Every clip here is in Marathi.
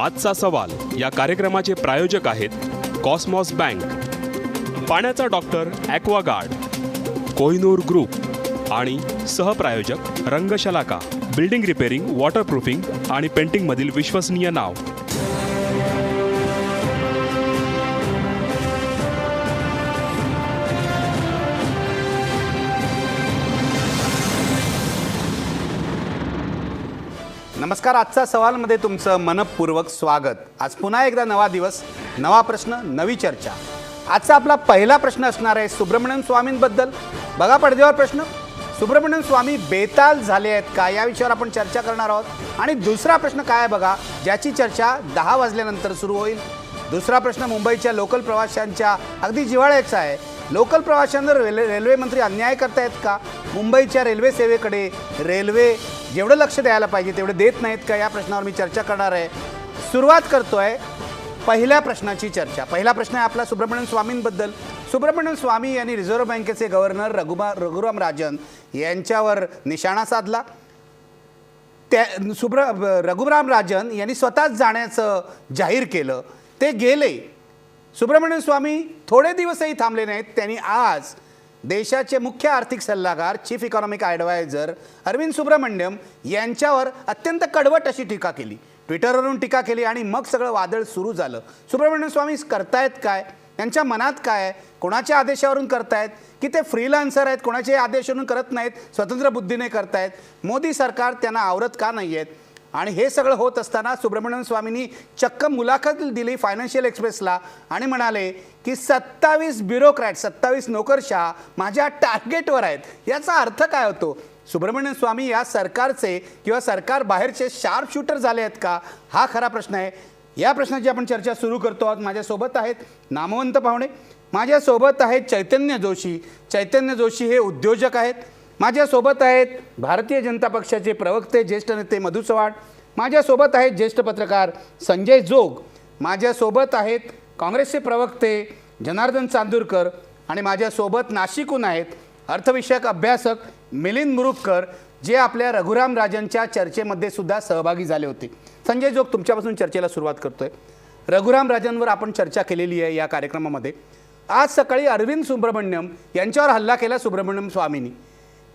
आजचा सवाल या कार्यक्रमाचे प्रायोजक आहेत कॉस्मॉस बँक, पाण्याचा डॉक्टर ॲक्वागार्ड, कोहिनूर ग्रुप आणि सहप्रायोजक रंगशलाका, बिल्डिंग रिपेअरिंग, वॉटरप्रूफिंग आणि पेंटिंगमधील विश्वसनीय नाव. नमस्कार. आजचा सवालमध्ये तुमचं मनपूर्वक स्वागत. आज पुन्हा एकदा नवा दिवस, नवा प्रश्न, नवी चर्चा. आजचा आपला पहिला प्रश्न असणार आहे सुब्रमण्यम स्वामींबद्दल. बघा पडद्यावर प्रश्न, सुब्रमण्यम स्वामी बेताल झाले आहेत का, या विषयावर आपण चर्चा करणार आहोत. आणि दुसरा प्रश्न काय आहे बघा, ज्याची चर्चा 10 वाजल्यानंतर सुरू होईल. दुसरा प्रश्न मुंबईच्या लोकल प्रवाशांच्या अगदी जिव्हाळ्याचा आहे. लोकल प्रवाशांवर रेल्वे मंत्री अन्याय करतायत का? मुंबईच्या रेल्वे सेवेकडे रेल्वे जेवढं लक्ष द्यायला पाहिजे तेवढे देत नाहीत का, या प्रश्नावर मी चर्चा करणार आहे. सुरुवात करतोय पहिल्या प्रश्नाची चर्चा. पहिला प्रश्न आहे आपला सुब्रमण्यम स्वामींबद्दल. सुब्रमण्यम स्वामी यांनी रिझर्व्ह बँकेचे गव्हर्नर रघुराम राजन यांच्यावर निशाणा साधला. रघुराम राजन यांनी स्वतःच जाण्याचं जाहीर केलं. ते गेले. सुब्रमण्यम स्वामी थोडे दिवसही थांबले नाहीत. त्यांनी आज देशाचे मुख्य आर्थिक सल्लागार, chief economic adviser Arvind Subramanian यांच्यावर अत्यंत कडवट अशी टीका केली. ट्विटरवरून टीका केली आणि मग सगळं वादळ सुरू झालं. सुब्रमण्यम स्वामी करतायत काय, त्यांच्या मनात काय आहे, कोणाच्या आदेशावरून करतायत की ते फ्रीलान्सर आहेत, कोणाचे आदेशावरून करत नाहीत, स्वतंत्र बुद्धीने करतायत, मोदी सरकार त्यांना आवरत का नाही आहेत. आणि हे सगळं होत असताना सुब्रमण्यम स्वामींनी चक्क मुलाखत दिली फायनान्शियल एक्सप्रेसला आणि म्हणाले की 27 ब्युरोक्रॅट, 27 नोकरशाह माझ्या टार्गेटवर आहेत. याचा अर्थ काय होतो? सुब्रमण्यम स्वामी या सरकारचे किंवा सरकार बाहेरचे शार्प शूटर झाले आहेत का, हा खरा प्रश्न आहे. या प्रश्नाची आपण चर्चा सुरू करतो आहोत. माझ्यासोबत आहेत नामवंत पाहुणे. माझ्यासोबत आहेत चैतन्य जोशी. चैतन्य जोशी हे उद्योजक आहेत. माझ्यासोबत आहेत भारतीय जनता पक्षाचे प्रवक्ते, ज्येष्ठ नेते मधु चव्हाण. माझ्यासोबत आहेत ज्येष्ठ पत्रकार संजय जोग. माझ्यासोबत आहेत काँग्रेसचे प्रवक्ते जनार्दन चांदूरकर. आणि माझ्यासोबत नाशिकहून आहेत अर्थविषयक अभ्यासक मिलिंद मुरुगकर, जे आपल्या रघुराम राजनच्या चर्चेमध्ये सुद्धा सहभागी झाले होते. संजय जोग, तुमच्यापासून चर्चेला सुरुवात करतोय. रघुराम राजनवर आपण चर्चा केलेली आहे या कार्यक्रमामध्ये. आज सकाळी अरविंद सुब्रमण्यम यांच्यावर हल्ला केला सुब्रमण्यम स्वामींनी.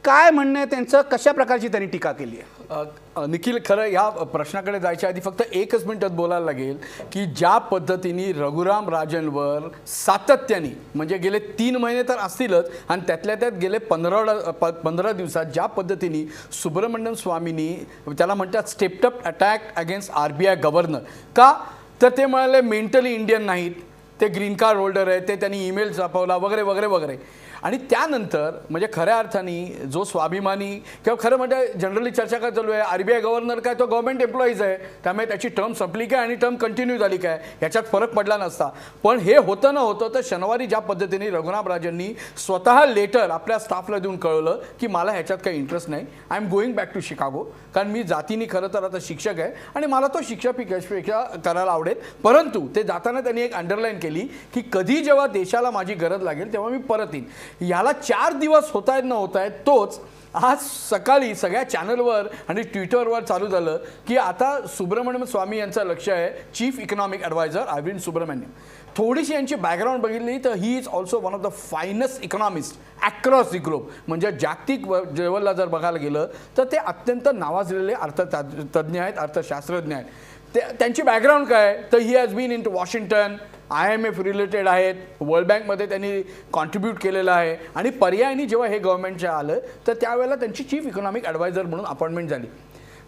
काय म्हणणं आहे त्यांचं, कशा प्रकारची त्यांनी टीका केली आहे? निखिल, खरं या प्रश्नाकडे जायच्या आधी फक्त एकच मिनिटात बोलायला लागेल की ज्या पद्धतीने रघुराम राजनवर सातत्याने म्हणजे गेले 3 महिने तर असतीलच आणि त्यातल्या त्यात गेले 15 दिवसात ज्या पद्धतीने सुब्रमण्यम स्वामींनी त्याला म्हणतात stepped up attack against RBI governor. का तर ते म्हणाले मेंटली इंडियन नाहीत, ते ग्रीन कार्ड होल्डर आहे, ते त्यांनी ईमेल छापवला वगैरे वगैरे वगैरे. आणि त्यानंतर म्हणजे खऱ्या अर्थाने जो स्वाभिमानी किंवा खरं म्हणजे जनरली चर्चा काय चालू आहे, RBI गव्हर्नर काय तो गव्हर्नमेंट एम्प्लॉईज आहे, त्यामुळे त्याची टर्म संपली काय आणि टर्म कंटिन्यू झाली काय याच्यात फरक पडला नसता. पण हे होतं न होतं तर शनिवारी ज्या पद्धतीने रघुराम राजननी स्वतः लेटर आपल्या स्टाफला देऊन कळवलं की मला ह्याच्यात काही इंटरेस्ट नाही, I am going back to Chicago, कारण मी जातीने खरं तर आता शिक्षक आहे आणि मला तो शिक्षकपेक्षा करायला आवडेल. परंतु ते जाताना त्यांनी एक अंडरलाईन केली की कधी जेव्हा देशाला माझी गरज लागेल तेव्हा मी परत येईन. याला 4 दिवस होत आहेत न होत आहेत, तोच आज सकाळी सगळ्या चॅनलवर आणि ट्विटरवर चालू झालं की आता सुब्रमण्यम स्वामी यांचं लक्ष आहे chief economic adviser Arvind Subramanian. थोडीशी यांची बॅकग्राऊंड बगितली तर he is also one of the finest economist across the globe. म्हणजे जागतिक लेवलला जर बघायला गेलं तर ते अत्यंत नावाजलेले अर्थतज्ज्ञ आहेत, अर्थशास्त्रज्ञ आहेत. त्यांची बॅकग्राऊंड काय तर he has been in to Washington, IMF related आहेत, वर्ल्ड बँकमध्ये त्यांनी कॉन्ट्रीब्यूट केलेलं आहे. आणि पर्यायाने जेव्हा हे गव्हर्नमेंटच्या आलं तर त्यावेळेला त्यांची चीफ इकॉनॉमिक ॲडवायझर म्हणून अपॉइंटमेंट झाली.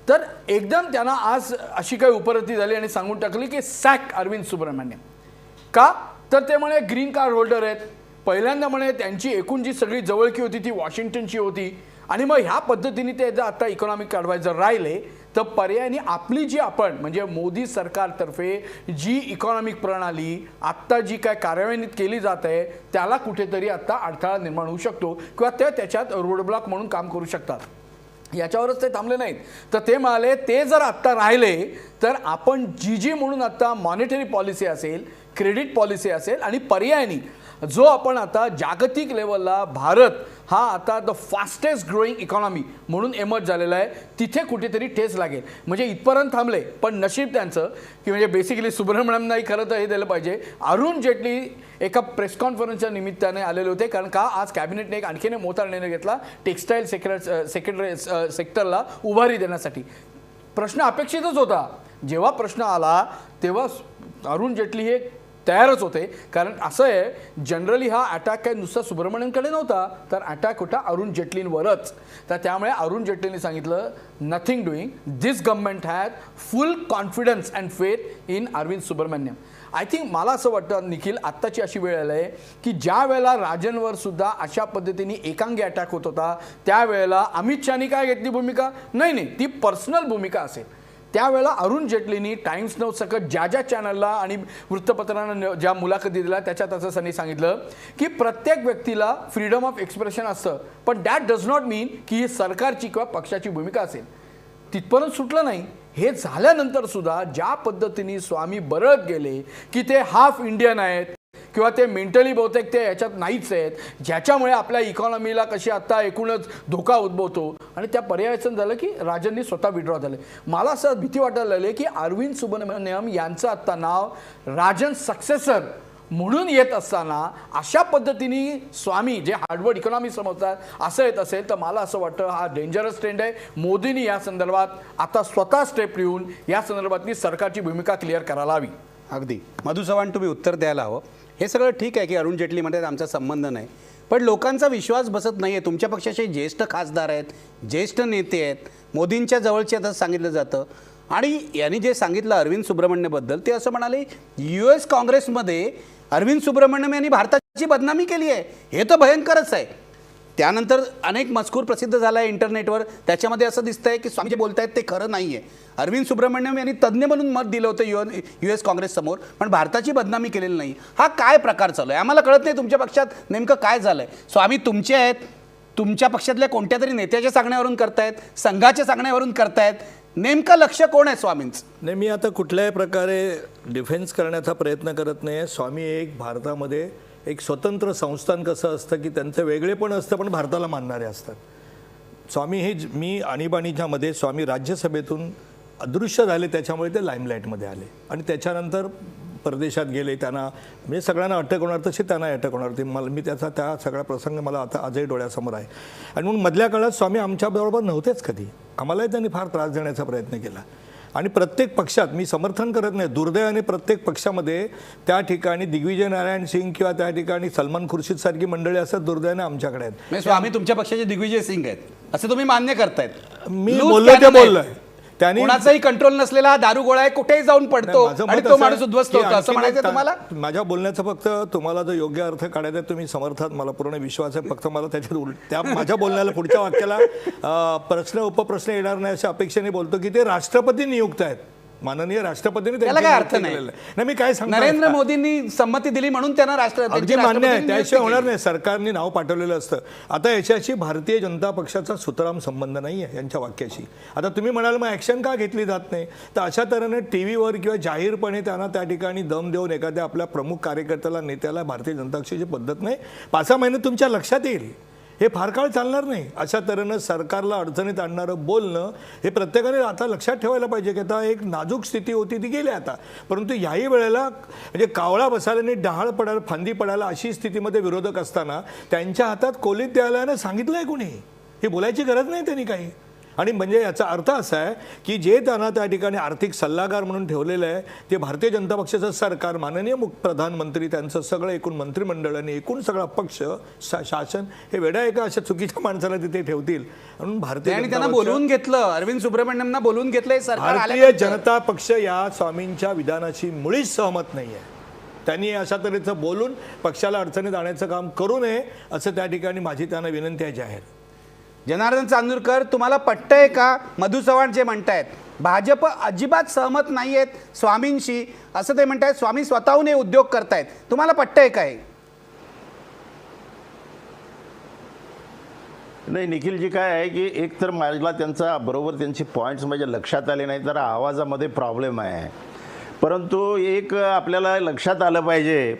तर एकदम त्यांना आज अशी काही उपरती झाली आणि सांगून टाकली की सॅक अरविंद सुब्रमण्यम. का तर ते म्हणे ग्रीन कार्ड होल्डर आहेत. पहिल्यांदा म्हणे त्यांची एकूण जी सगळी जवळकी होती ती वॉशिंग्टनची होती आणि मग ह्या पद्धतीने ते जर आता इकॉनॉमिक ॲडवायझर राहिले तर पर्यायाने आपली जी आपण म्हणजे मोदी सरकारतर्फे जी इकॉनॉमिक प्रणाली आत्ता जी काय कार्यान्वित केली जात आहे त्याला कुठेतरी आता अडथळा निर्माण होऊ शकतो किंवा ते त्याच्यात रोडब्लॉक म्हणून काम करू शकतात. याच्यावरच ते थांबले नाहीत. तर ते म्हणाले ते जर आत्ता राहिले तर आपण जी म्हणून आत्ता मॉनिटरी पॉलिसी असेल, क्रेडिट पॉलिसी असेल आणि पर्यायाने जो आपण आता जागतिक लेवलला भारत हा आता द फास्टेस्ट ग्रोईंग इकॉनॉमी म्हणून एमर्ज झालेला आहे, तिथे कुठेतरी ठेस लागेल. म्हणजे इथपर्यंत थांबले, पण नशीब त्यांचं की म्हणजे बेसिकली सुब्रमण्यमनाही खरं तर हे दिलं पाहिजे, अरुण जेटली एका प्रेस कॉन्फरन्सच्या निमित्ताने आलेले होते. कारण का आज कॅबिनेटने एक आणखीन मोठा निर्णय घेतला टेक्स्टाईल सेक्टरला उभारी देण्यासाठी. प्रश्न अपेक्षितच होता. जेव्हा प्रश्न आला तेव्हा अरुण जेटली हे तयारच होते. कारण असं आहे, जनरली हा अटॅक काय नुसता सुब्रमण्यमकडे नव्हता, तर अटॅक होता अरुण जेटलींवरच. तर त्यामुळे अरुण जेटलींनी सांगितलं, nothing doing, this government has full confidence and faith in Arvind Subramanian. I think मला असं वाटतं निखिल, आत्ताची अशी वेळ आली आहे की ज्या वेळेला राजनवर सुद्धा अशा पद्धतीने एकांगी अटॅक होत होता, त्यावेळेला अमित शहानी काय घेतली भूमिका? नाही, ती पर्सनल भूमिका असेल. त्यावेळेला अरुण जेटलींनी टाइम्स नऊ सकट ज्या चॅनलला आणि वृत्तपत्रांना ज्या मुलाखती दिल्या त्याच्यात असं त्यांनी सांगितलं की प्रत्येक व्यक्तीला फ्रीडम ऑफ एक्सप्रेशन असतं, पण दॅट डज नॉट मीन की ही सरकारची किंवा पक्षाची भूमिका असेल. तिथपर्यंत सुटलं नाही. हे झाल्यानंतर सुद्धा ज्या पद्धतीने स्वामी बरळत गेले की ते हाफ इंडियन आहेत किंवा ते मेंटली बहुतेक ते याच्यात नाहीच आहेत, ज्याच्यामुळे आपल्या इकॉनॉमीला कशी आता एकूणच धोका उद्भवतो, आणि त्या पर्यायाचं झालं की राजननी स्वतः विड्रॉ झाले. मला असं भीती वाटायला लागली की अरविंद सुब्रमण्यम यांचं आत्ता नाव राजन सक्सेसर म्हणून येत असताना अशा पद्धतीने स्वामी जे हार्डवर्ड इकॉनॉमी समजतात असं येत असेल तर मला असं वाटतं हा डेंजरस ट्रेंड आहे. मोदींनी या संदर्भात आता स्वतः स्टेप लिहून या संदर्भातली सरकारची भूमिका क्लिअर करायला हवी. अगदी मधु चव्हाण, तुम्ही उत्तर द्यायला हवं. हे सगळं ठीक आहे की अरुण जेटली म्हणतात आमचा संबंध नाही, पण लोकांचा विश्वास बसत नाही आहे. तुमच्या पक्षाचे ज्येष्ठ खासदार आहेत, ज्येष्ठ नेते आहेत, मोदींच्या जवळचे असं सांगितलं जातं. आणि यांनी जे सांगितलं अरविंद सुब्रमण्यबद्दल, ते असं म्हणाले US काँग्रेसमध्ये अरविंद सुब्रमण्यम यांनी भारताची बदनामी केली आहे. हे तर भयंकरच आहे. त्यानंतर अनेक मजकूर प्रसिद्ध झाला आहे इंटरनेटवर, त्याच्यामध्ये असं दिसतंय की स्वामी जे बोलत आहेत ते खरं नाही आहे. अरविंद सुब्रमण्यम यांनी तज्ज्ञ म्हणून मत दिलं होतं US काँग्रेससमोर, पण भारताची बदनामी केलेली नाही. हा काय प्रकार चालू आहे? आम्हाला कळत नाही तुमच्या पक्षात नेमकं काय झालं आहे. स्वामी तुमचे आहेत, तुमच्या पक्षातल्या कोणत्या तरी नेत्याच्या सांगण्यावरून करतायत, संघाच्या सांगण्यावरून करतायत, नेमकं लक्ष कोण आहे स्वामींचं? नाही, मी आता कुठल्याही प्रकारे डिफेन्स करण्याचा प्रयत्न करत नाही आहे. स्वामी एक भारतामध्ये एक स्वतंत्र संस्थान कसं असतं की त्यांचं वेगळेपण असतं, पण भारताला मानणारे असतात. स्वामी हे मी आणीबाणीच्यामध्ये स्वामी राज्यसभेतून अदृश्य झाले, त्याच्यामुळे ते लाईमलाईटमध्ये आले आणि त्याच्यानंतर परदेशात गेले. त्यांना म्हणजे सगळ्यांना अटक होणार तशी त्यांना अटक होणार होती. मी त्याचा त्या सगळा प्रसंग मला आता आजही डोळ्यासमोर आहे. आणि म्हणून मधल्या काळात स्वामी आमच्याबरोबर नव्हतेच कधी. आम्हालाही त्यांनी फार त्रास देण्याचा प्रयत्न केला. आणि प्रत्येक पक्षात मी समर्थन करत नाही, दुर्दैवाने प्रत्येक पक्षामध्ये त्या ठिकाणी दिग्विजय नारायण सिंग किंवा त्या ठिकाणी सलमान खुर्शीद सारखी मंडळी असं दुर्दैवाने आमच्याकडे आहेत. स्वामी तुमच्या पक्षाचे दिग्विजय सिंग आहेत असं तुम्ही मान्य करतायत? मी बोललो ते बोललोय. त्यांनी कोणाचाही कंट्रोल नसलेला दारुगोळा आहे, कुठेही जाऊन पडतो आणि तो माणूस उद्ध्वस्त होतो असं म्हणायचं तुम्हाला? माझ्या बोलण्याचा फक्त तुम्हाला जो योग्य अर्थ काढायचा तुम्ही समर्थात मला पूर्ण विश्वास आहे. फक्त मला त्याच्यात त्या माझ्या बोलण्याला पुढच्या वाक्याला प्रश्न उपप्रश्न येणार नाही अशा अपेक्षेने बोलतो की ते राष्ट्रपती नियुक्त आहेत, माननीय राष्ट्रपतींनी. त्याला काय अर्थ नाही. मी काय सांगतो, नरेंद्र मोदींनी संमती दिली म्हणून त्यांना अगदी मान्य आहे, त्याशिवाय होणार नाही. सरकारने नाव पाठवलेलं असतं. आता याच्याशी भारतीय जनता पक्षाचा सुतराम संबंध नाही आहे यांच्या वाक्याशी. आता तुम्ही म्हणाल मग ॲक्शन का घेतली जात नाही, तर अशा तऱ्हेने TVवर किंवा जाहीरपणे त्यांना त्या ठिकाणी दम देऊन एखाद्या आपल्या प्रमुख कार्यकर्त्याला नेत्याला भारतीय जनता पक्षाची पद्धत नाही. 5-6 महिने तुमच्या लक्षात येईल, हे फार काळ चालणार नाही. अशा तऱ्हेनं सरकारला अडचणीत आणणारं बोलणं हे प्रत्येकाने आता लक्षात ठेवायला पाहिजे की आता एक नाजूक स्थिती होती ती गेली आता. परंतु याही वेळेला म्हणजे कावळा बसायला आणि डहाळ पडायला फांदी पडायला अशी स्थितीमध्ये विरोधक असताना त्यांच्या हातात कोलीत द्यायला सांगितलं आहे कोणी? हे बोलायची गरज नाही त्यांनी काही. आणि म्हणजे याचा अर्थ असा आहे की जे त्यांना त्या ठिकाणी आर्थिक सल्लागार म्हणून ठेवलेलं आहे ते भारतीय जनता पक्षाचं सरकार, माननीय प्रधानमंत्री, त्यांचं सगळं एकूण मंत्रिमंडळ आणि एकूण सगळा पक्ष शासन हे वेड्या एका अशा चुकीच्या माणसाला तिथे ठेवतील. म्हणून भारतीय त्यांना बोलवून घेतलं, अरविंद सुब्रमण्यमना बोलवून घेतलंय सरकार. भारतीय जनता पक्ष या स्वामींच्या विधानाशी मुळीच सहमत नाही आहे. त्यांनी अशा तऱ्हेचं बोलून पक्षाला अडचणीत आणण्याचं काम करू नये असं त्या ठिकाणी माझी त्यांना विनंती आहे जाहीर. जनार्दन चांदूरकर, तुम्हाला पटतंय का मधु चव्हाण जे म्हणतायत भाजप अजिबात सहमत नाही आहेत स्वामींशी असं ते म्हणतायत, स्वामी स्वतःहून हे उद्योग करतायत, तुम्हाला पटतंय काय? नाही निखिलजी, काय आहे की एक तर मला त्यांचा बरोबर त्यांचे पॉईंट्स माझ्या लक्षात आले नाही, तर आवाजामध्ये प्रॉब्लेम आहे. परंतु एक आपल्याला लक्षात आलं पाहिजे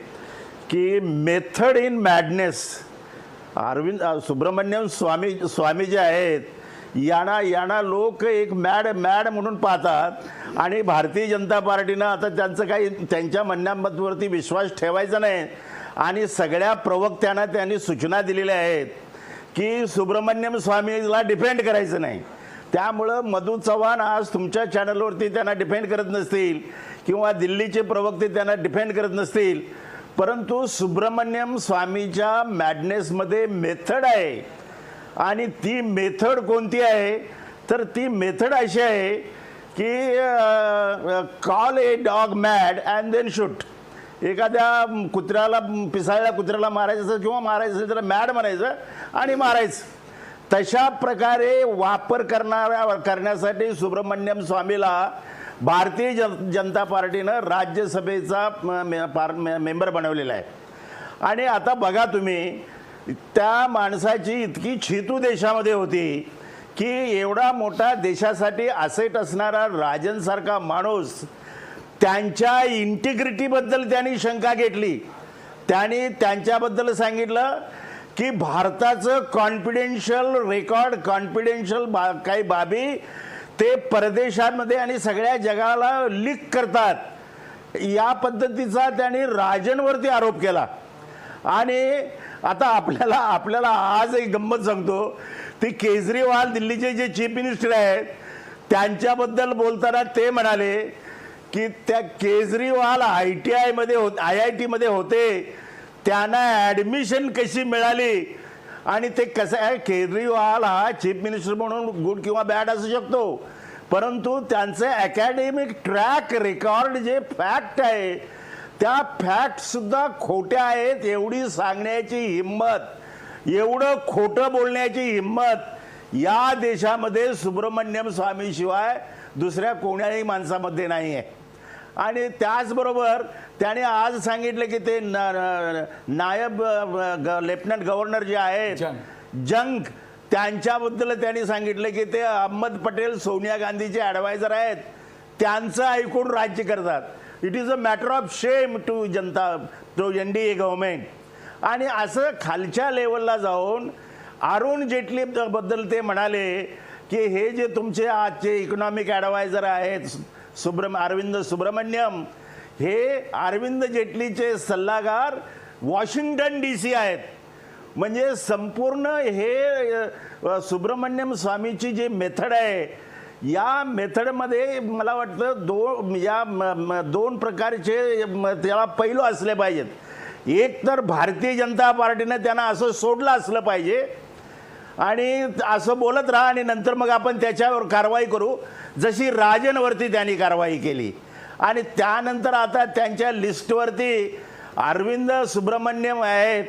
की मेथड इन मॅडनेस सुब्रमण्यम स्वामी जे आहेत यांना लोक एक मॅड म्हणून पाहतात आणि भारतीय जनता पार्टीनं आता त्यांचं काही त्यांच्या म्हणण्यावरती विश्वास ठेवायचा नाही आणि सगळ्या प्रवक्त्यांना त्यांनी सूचना दिलेल्या आहेत की सुब्रमण्यम स्वामीला डिफेंड करायचं नाही. त्यामुळं मधू चव्हाण आज तुमच्या चॅनलवरती त्यांना डिफेंड करत नसतील किंवा दिल्लीचे प्रवक्ते त्यांना डिफेंड करत नसतील, परंतु सुब्रमण्यम स्वामीच्या मॅडनेसमध्ये मेथड आहे आणि ती मेथड कोणती आहे तर ती मेथड अशी आहे की call a dog mad and then shoot. एखाद्या कुत्र्याला पिसाळल्या कुत्र्याला मारायचं असेल किंवा मारायचं असेल तर मॅड म्हणायचं आणि मारायचं. तशा प्रकारे वापर करण्यासाठी सुब्रमण्यम स्वामीला भारतीय जनता पार्टीनं राज्यसभेचा मेंबर बनवलेला आहे. आणि आता बघा तुम्ही, त्या माणसाची इतकी छितू देशामध्ये होती की एवढा मोठा देशासाठी असेट असणारा राजनसारखा माणूस, त्यांच्या इंटिग्रिटीबद्दल त्यांनी शंका घेतली. त्यांनी त्यांच्याबद्दल सांगितलं की भारताचं कॉन्फिडेन्शियल रेकॉर्ड, कॉन्फिडेन्शियल काही बाबी ते परदेशांमध्ये आणि सगळ्या जगाला लीक करतात, या पद्धतीचा त्यांनी राजनवरती आरोप केला. आणि आता आपल्याला आज एक गंमत सांगतो, ती केजरीवाल दिल्लीचे जे चीफ मिनिस्टर आहेत त्यांच्याबद्दल बोलताना ते म्हणाले की त्या केजरीवाल IIT मध्ये होते, त्यांना ॲडमिशन कशी मिळाली आणि ते कसं आहे. केजरीवाल हा चीफ मिनिस्टर म्हणून गुड किंवा बॅड असू शकतो, परंतु त्यांचे अकॅडमिक ट्रॅक रेकॉर्ड जे फॅक्ट आहे त्या फॅक्टसुद्धा खोट्या आहेत. एवढी सांगण्याची हिंमत, एवढं खोटं बोलण्याची हिंमत या देशामध्ये सुब्रमण्यम स्वामीशिवाय दुसऱ्या कोण्याही माणसामध्ये नाही आहे. आणि त्याचबरोबर त्याने आज सांगितलं की ते नायब लेफ्टनंट गव्हर्नर जे आहेत जंग, त्यांच्याबद्दल त्यांनी सांगितलं की ते अहमद पटेल सोनिया गांधीचे ॲडवायझर आहेत, त्यांचं ऐकून राज्य करतात. It is a matter of shame to NDA government. आणि असं खालच्या लेवलला जाऊन अरुण जेटली बद्दल ते म्हणाले की हे जे तुमचे आजचे इकॉनॉमिक ॲडवायझर आहेत अरविंद सुब्रमण्यम, हे अरविंद जेटलीचे सल्लागार वॉशिंग्टन DC आहेत. म्हणजे संपूर्ण हे सुब्रमण्यम स्वामीची जी मेथड आहे, या मेथडमध्ये मला वाटतं दोन प्रकारचे त्याला पैलू असले पाहिजेत. एक तर भारतीय जनता पार्टीने त्यांना असं सोडलं असलं पाहिजे आणि असं बोलत राहा आणि नंतर मग आपण त्याच्यावर कारवाई करू, जशी राजनवरती त्यांनी कारवाई केली. आणि त्यानंतर आता त्यांच्या लिस्टवरती अरविंद सुब्रमण्यम आहेत,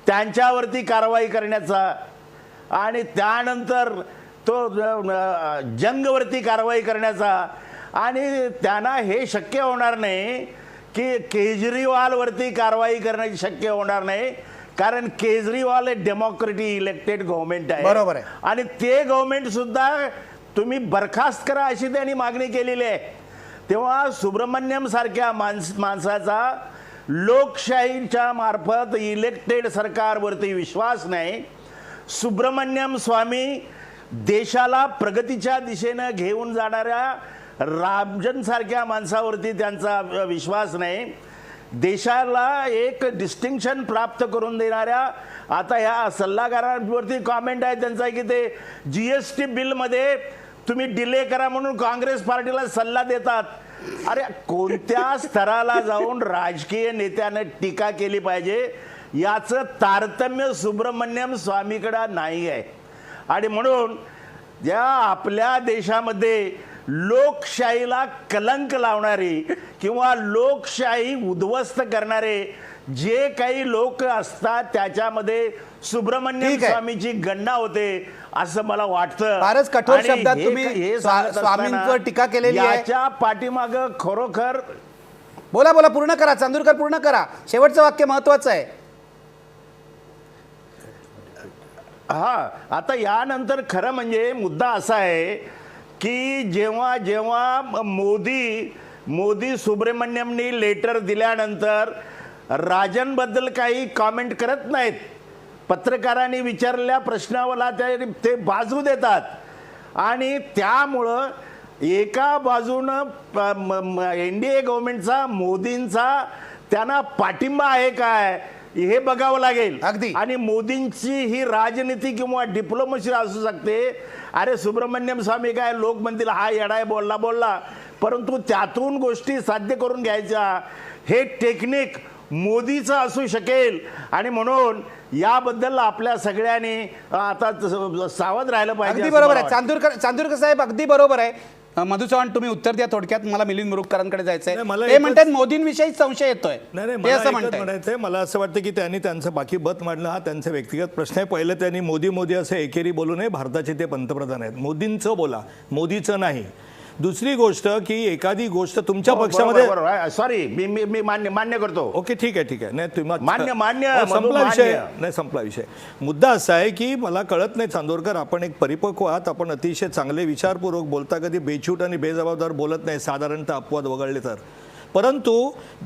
त्यांच्यावरती कारवाई करण्याचा आणि त्यानंतर तो जंगवरती कारवाई करण्याचा. आणि त्यांना हे शक्य होणार नाही की केजरीवालवरती कारवाई करण्याची शक्य होणार नाही, कारण केजरीवाल हे डेमोक्रेटिक इलेक्टेड गव्हर्नमेंट आहे. बरोबर आहे. आणि ते गव्हर्नमेंट सुद्धा तुम्ही बरखास्त करा अशी त्यांनी मागणी केलेली आहे. तेव्हा सुब्रमण्यम सारख्या माणसाचा लोकशाहीच्या मार्फत इलेक्टेड सरकारवरती विश्वास नाही. सुब्रमण्यम स्वामी देशाला प्रगतीच्या दिशेनं घेऊन जाणाऱ्या राजनसारख्या माणसावरती त्यांचा विश्वास नाही. देशाला एक डिस्टिंक्शन प्राप्त करून देणाऱ्या, आता ह्या सल्लागारांवरती कॉमेंट आहे त्यांचा की ते GST बिलमध्ये तुम्ही डिले करा म्हणून काँग्रेस पार्टीला सल्ला देतात. अरे कोणत्या स्तराला जाऊन राजकीय नेत्यानं टीका केली पाहिजे याचं तारतम्य सुब्रमण्यम स्वामीकडे नाही आहे. आणि म्हणून ज्या आपल्या देशामध्ये लोकशाहीला कलंक लावणारी किंवा लोकशाही उद्ध्वस्त करणारे जे काही लोक असतात त्याच्यामध्ये सुब्रमण्यम स्वामीची गणना होते असं मला वाटतं. फारच कठोर शब्दात तुम्ही स्वामींवर टीका केलेली आहे. याच्या पाठीमाग खरोखर बोला पूर्ण करा चांदूरकर, पूर्ण करा. शेवटचं वाक्य महत्वाचं आहे. हा, आता यानंतर खरं म्हणजे मुद्दा असा आहे की जेव्हा जेव्हा मोदी सुब्रमण्यमनी लेटर दिल्यानंतर राजनबद्दल काही कॉमेंट करत नाहीत, पत्रकारांनी विचारलेल्या प्रश्नाला ते बाजू देतात आणि त्यामुळं एका बाजूनं एनडीए गव्हर्नमेंटचा मोदींचा त्यांना पाठिंबा आहे काय हे बघावं लागेल. अगदी. आणि मोदींची ही राजनीती किंवा डिप्लोमसी असू शकते. अरे सुब्रमण्यम स्वामी काय लोक म्हणतील हा येडाय बोलला परंतु त्यातून गोष्टी साध्य करून घ्यायच्या हे टेक्निक मोदीचं असू शकेल. आणि म्हणून याबद्दल आपल्या सगळ्यांनी आता सावध राहिलं पाहिजे. अगदी बरोबर आहे. चांदूरकर साहेब अगदी बरोबर आहे. मधु चव्हाण तुम्ही उत्तर द्या थोडक्यात. मला मिलिंद मुरुगकरांकडे जायचंय. नाही, मला ते एकच- म्हणतात मोदींविषयी संशय येतोय. नाही ते मला असं एकच म्हणताय. म्हणायचंय, मला असं वाटतं की त्यांनी त्यांचं बाकी बत मांडणं हा त्यांचा व्यक्तिगत प्रश्न आहे. पहिलं त्यांनी मोदी असं एकेरी बोलू नये. भारताचे ते पंतप्रधान आहेत. मोदींचं बोला, मोदीचं नाही. दुसरी गोष्ट की एखादी गोष्ट तुमच्या पक्षामध्ये सॉरी मी मान्य करतो. ओके ठीक आहे नाही तुम्ही मान्य, संपला विषय. मान्य. नाही संपला विषय. मुद्दा असा आहे की मला कळत नाही चांदोरकर, आपण एक परिपक्व आहात, आपण अतिशय चांगले विचारपूर्वक बोलता, कधी बेछूट आणि बेजबाबदार बोलत नाही साधारणतः अपवाद वगळले तर. परंतु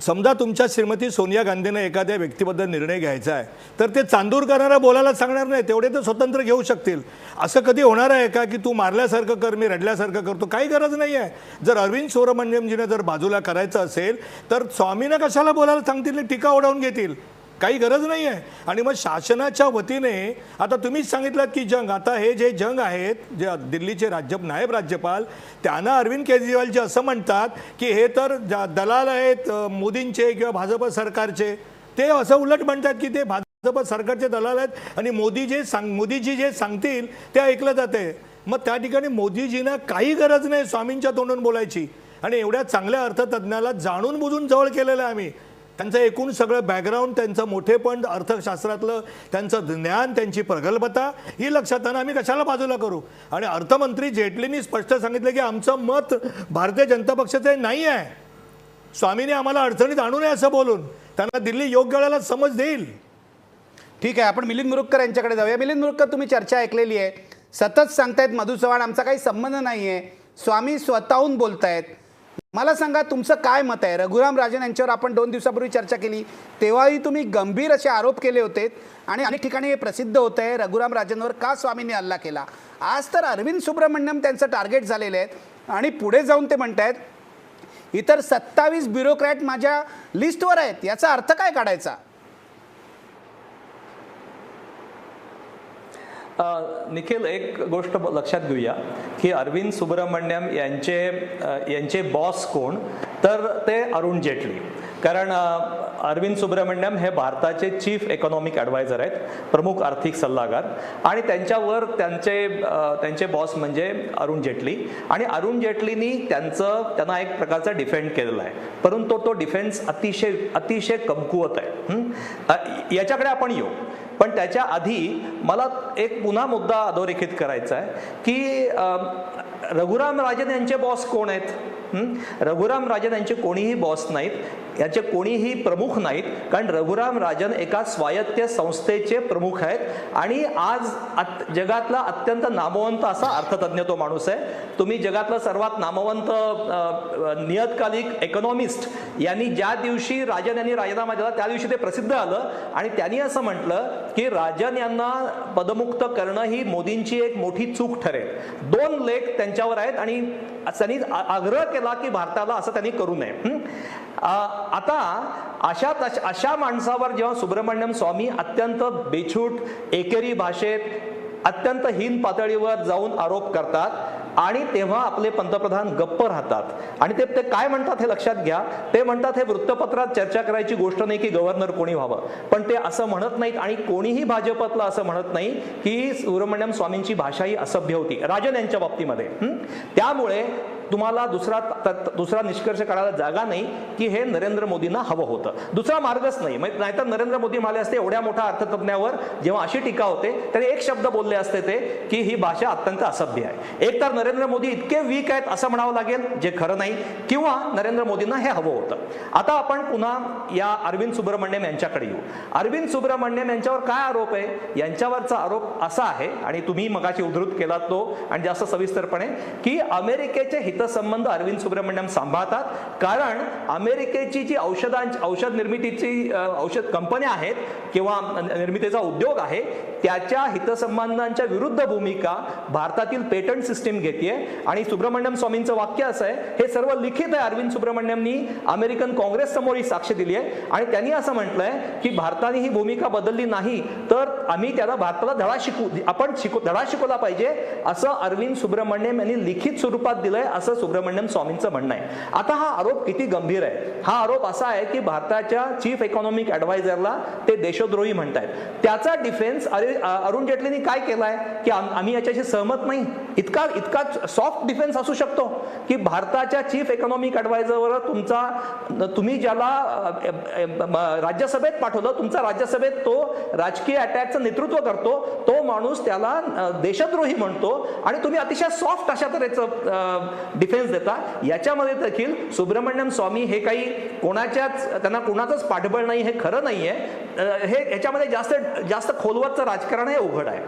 समजा तुमच्या श्रीमती सोनिया गांधीनं एखाद्या व्यक्तीबद्दल निर्णय घ्यायचा आहे तर ते चांदूरकरांना बोलायला सांगणार नाही. तेवढे तर स्वतंत्र घेऊ शकतील. असं कधी होणार आहे का की तू मारल्यासारखं कर मी रडल्यासारखं करतो? काही गरज नाही आहे. जर अरविंद सुब्रमण्यमजीने जर बाजूला करायचं असेल तर स्वामीनं कशाला बोलायला सांगतील? टीका ओढावून घेतील. काही गरज नाही आहे. आणि मग शासनाच्या वतीने आता तुम्हीच सांगितलं की जंग, आता हे जे जंग आहेत जे दिल्लीचे नायब राज्यपाल त्यांना अरविंद केजरीवालजी असं म्हणतात की हे तर दलाल आहेत मोदींचे किंवा भाजप सरकारचे. ते असं उलट म्हणतात की ते भाजप सरकारचे दलाल आहेत आणि मोदीजी जे सांगतील ते ऐकलं जाते. मग त्या ठिकाणी मोदीजींना काही गरज नाही स्वामींच्या तोंडून बोलायची. आणि एवढ्या चांगल्या अर्थतज्ञाला जाणून बुजून जवळ केलेलं आहे आम्ही. त्यांचं एकूण सगळं बॅकग्राऊंड, त्यांचं मोठेपण, अर्थशास्त्रातलं त्यांचं ज्ञान, त्यांची प्रगल्भता ही लक्षात आणून आम्ही कशाला बाजूला करू? आणि अर्थमंत्री जेटलींनी स्पष्ट सांगितलं की आमचं मत भारतीय जनता पक्षाचं नाही आहे. स्वामीने आम्हाला अडचणीत आणू नये असं बोलून त्यांना दिल्ली योग्य वेळेला समज देईल. ठीक आहे, आपण मिलिंद मुरुगकर यांच्याकडे जाऊया. मिलिंद मुरुगकर, तुम्ही चर्चा ऐकलेली आहे. सतत सांगतायत मधु चव्हाण आमचा काही संबंध नाही आहे. स्वामी स्वतःहून बोलतायत. मला सांगा तुमचं काय मत आहे? रघुराम राजन यांच्यावर आपण 2 दिवसापूर्वी चर्चा केली, तेव्हाही तुम्ही गंभीर असे आरोप केले होते आणि अनेक ठिकाणी हे प्रसिद्ध होत आहे रघुराम राजनवर का स्वामींनी हल्ला केला. आज तर अरविंद सुब्रमण्यम त्यांचं टार्गेट झालेले आहेत आणि पुढे जाऊन ते म्हणतायत इतर 27 ब्युरोक्रॅट माझ्या लिस्टवर आहेत. याचा अर्थ काय काढायचा? निखिल, एक गोष्ट लक्षात घेऊया की अरविंद सुब्रमण्यम यांचे बॉस कोण, तर ते अरुण जेटली. कारण अरविंद सुब्रमण्यम हे भारताचे चीफ इकॉनॉमिक ॲडवायझर आहेत, प्रमुख आर्थिक सल्लागार. आणि त्यांच्यावर त्यांचे बॉस म्हणजे अरुण जेटली. आणि अरुण जेटलींनी त्यांना एक प्रकारचा डिफेंड केलेला आहे, परंतु तो डिफेन्स अतिशय कमकुवत आहे. याच्याकडे आपण येऊ. पण त्याच्या आधी मला एक पुन्हा मुद्दा अधोरेखित करायचा आहे की रघुराम राजन यांचे बॉस कोण आहेत? रघुराम राजन यांचे कोणीही बॉस नाहीत, याचे कोणीही प्रमुख नाहीत. कारण रघुराम राजन एका स्वायत्त संस्थेचे प्रमुख आहेत आणि आज जगातला अत्यंत नामवंत असा अर्थतज्ञ तो माणूस आहे. तुम्ही जगातला सर्वात नामवंत नियतकालिक इकॉनॉमिस्ट यांनी ज्या दिवशी राजन यांनी राजीनामा दिला त्या दिवशी ते प्रसिद्ध आलं आणि त्यांनी असं म्हटलं की राजन यांना पदमुक्त करणं ही मोदींची एक मोठी चूक ठरेल. 2 लेख त्यांच्यावर आहेत आणि त्यांनी आग्रह केला की भारताला असं त्यांनी करू नये. आता अशा माणसावर जेव्हा सुब्रमण्यम स्वामी अत्यंत बेछूट एकेरी भाषेत अत्यंत हीन पातळीवर जाऊन आरोप करतात आणि तेव्हा आपले पंतप्रधान गप्प राहतात आणि ते काय म्हणतात हे लक्षात घ्या. ते म्हणतात हे वृत्तपत्रात चर्चा करायची गोष्ट नाही की गव्हर्नर कोणी व्हावं, पण ते असं म्हणत नाहीत आणि कोणीही भाजपतला असं म्हणत नाही की सुब्रमण्यम स्वामींची भाषा ही असभ्य होती राजन यांच्या बाबतीमध्ये. त्यामुळे तुम्हाला दुसरा निष्कर्ष काढायला जागा नाही की हे नरेंद्र मोदींना हवं होतं. दुसरा मार्गच नाही. नाहीतर नरेंद्र मोदी म्हणाले असते एवढ्या मोठ्या अर्थतज्ञावर जेव्हा अशी टीका होते त्याने एक शब्द बोलले असते ते की ही भाषा अत्यंत असभ्य आहे. एक तर नरेंद्र मोदी इतके वीक आहेत असं म्हणावं लागेल, जे खरं नाही, किंवा नरेंद्र मोदींना हे हवं होतं. आता आपण पुन्हा या अरविंद सुब्रमण्यम यांच्याकडे येऊ. अरविंद सुब्रमण्यम यांच्यावर काय आरोप आहे? यांच्यावरचा आरोप असा आहे आणि तुम्ही मगाशी उद्धृत केलात तो आणि जास्त सविस्तरपणे की अमेरिकेचे हितसंबंध अरविंद सुब्रमण्यम सांभाळतात, कारण अमेरिकेची जी औषध निर्मितीची औषध कंपन्या आहेत किंवा निर्मितीचा उद्योग आहे त्याच्या हितसंबंधांच्या विरुद्ध भूमिका भारतातील पेटंट सिस्टीम घेतेय. आणि सुब्रमण्यम स्वामींचं वाक्य असं आहे, हे सर्व लिखित आहे, अरविंद सुब्रमण्यमनी अमेरिकन काँग्रेस समोर ही साक्ष दिली आहे आणि त्यांनी असं म्हटलंय की भारताने ही भूमिका बदलली नाही तर आम्ही त्याला भारताला धडा शिकवला पाहिजे, असं अरविंद सुब्रमण्यम यांनी लिखित स्वरूपात दिलंय, असं सुब्रमण्यम स्वामींचं म्हणणं आहे. आता हा आरोप किती गंभीर आहे? हा आरोप असा आहे की भारताच्या चीफ इकॉनॉमिक ॲडवायझरला ते देशद्रोही म्हणतायत. त्याचा डिफेन्स अरुण जेटलींनी काय केलाय की आम्ही याच्याशी सहमत नाही. इतका सॉफ्ट डिफेन्स असू शकतो की भारताच्या चीफ इकॉनॉमिक ॲडवायझरवर तुम्ही ज्याला राज्यसभेत पाठवलं, तुमचा राज्यसभेत तो राजकीय अटॅकचं नेतृत्व करतो, तो माणूस त्याला देशद्रोही म्हणतो आणि तुम्ही अतिशय सॉफ्ट अशा तऱ्हेचं डिफेन्स देता. याच्यामध्ये देखील सुब्रमण्यम स्वामी हे काही त्यांना कोणाचंच पाठबळ नाही, हे खरं नाहीये. हे याच्यामध्ये जास्त खोलवरचं राजकारण हे उघड आहे.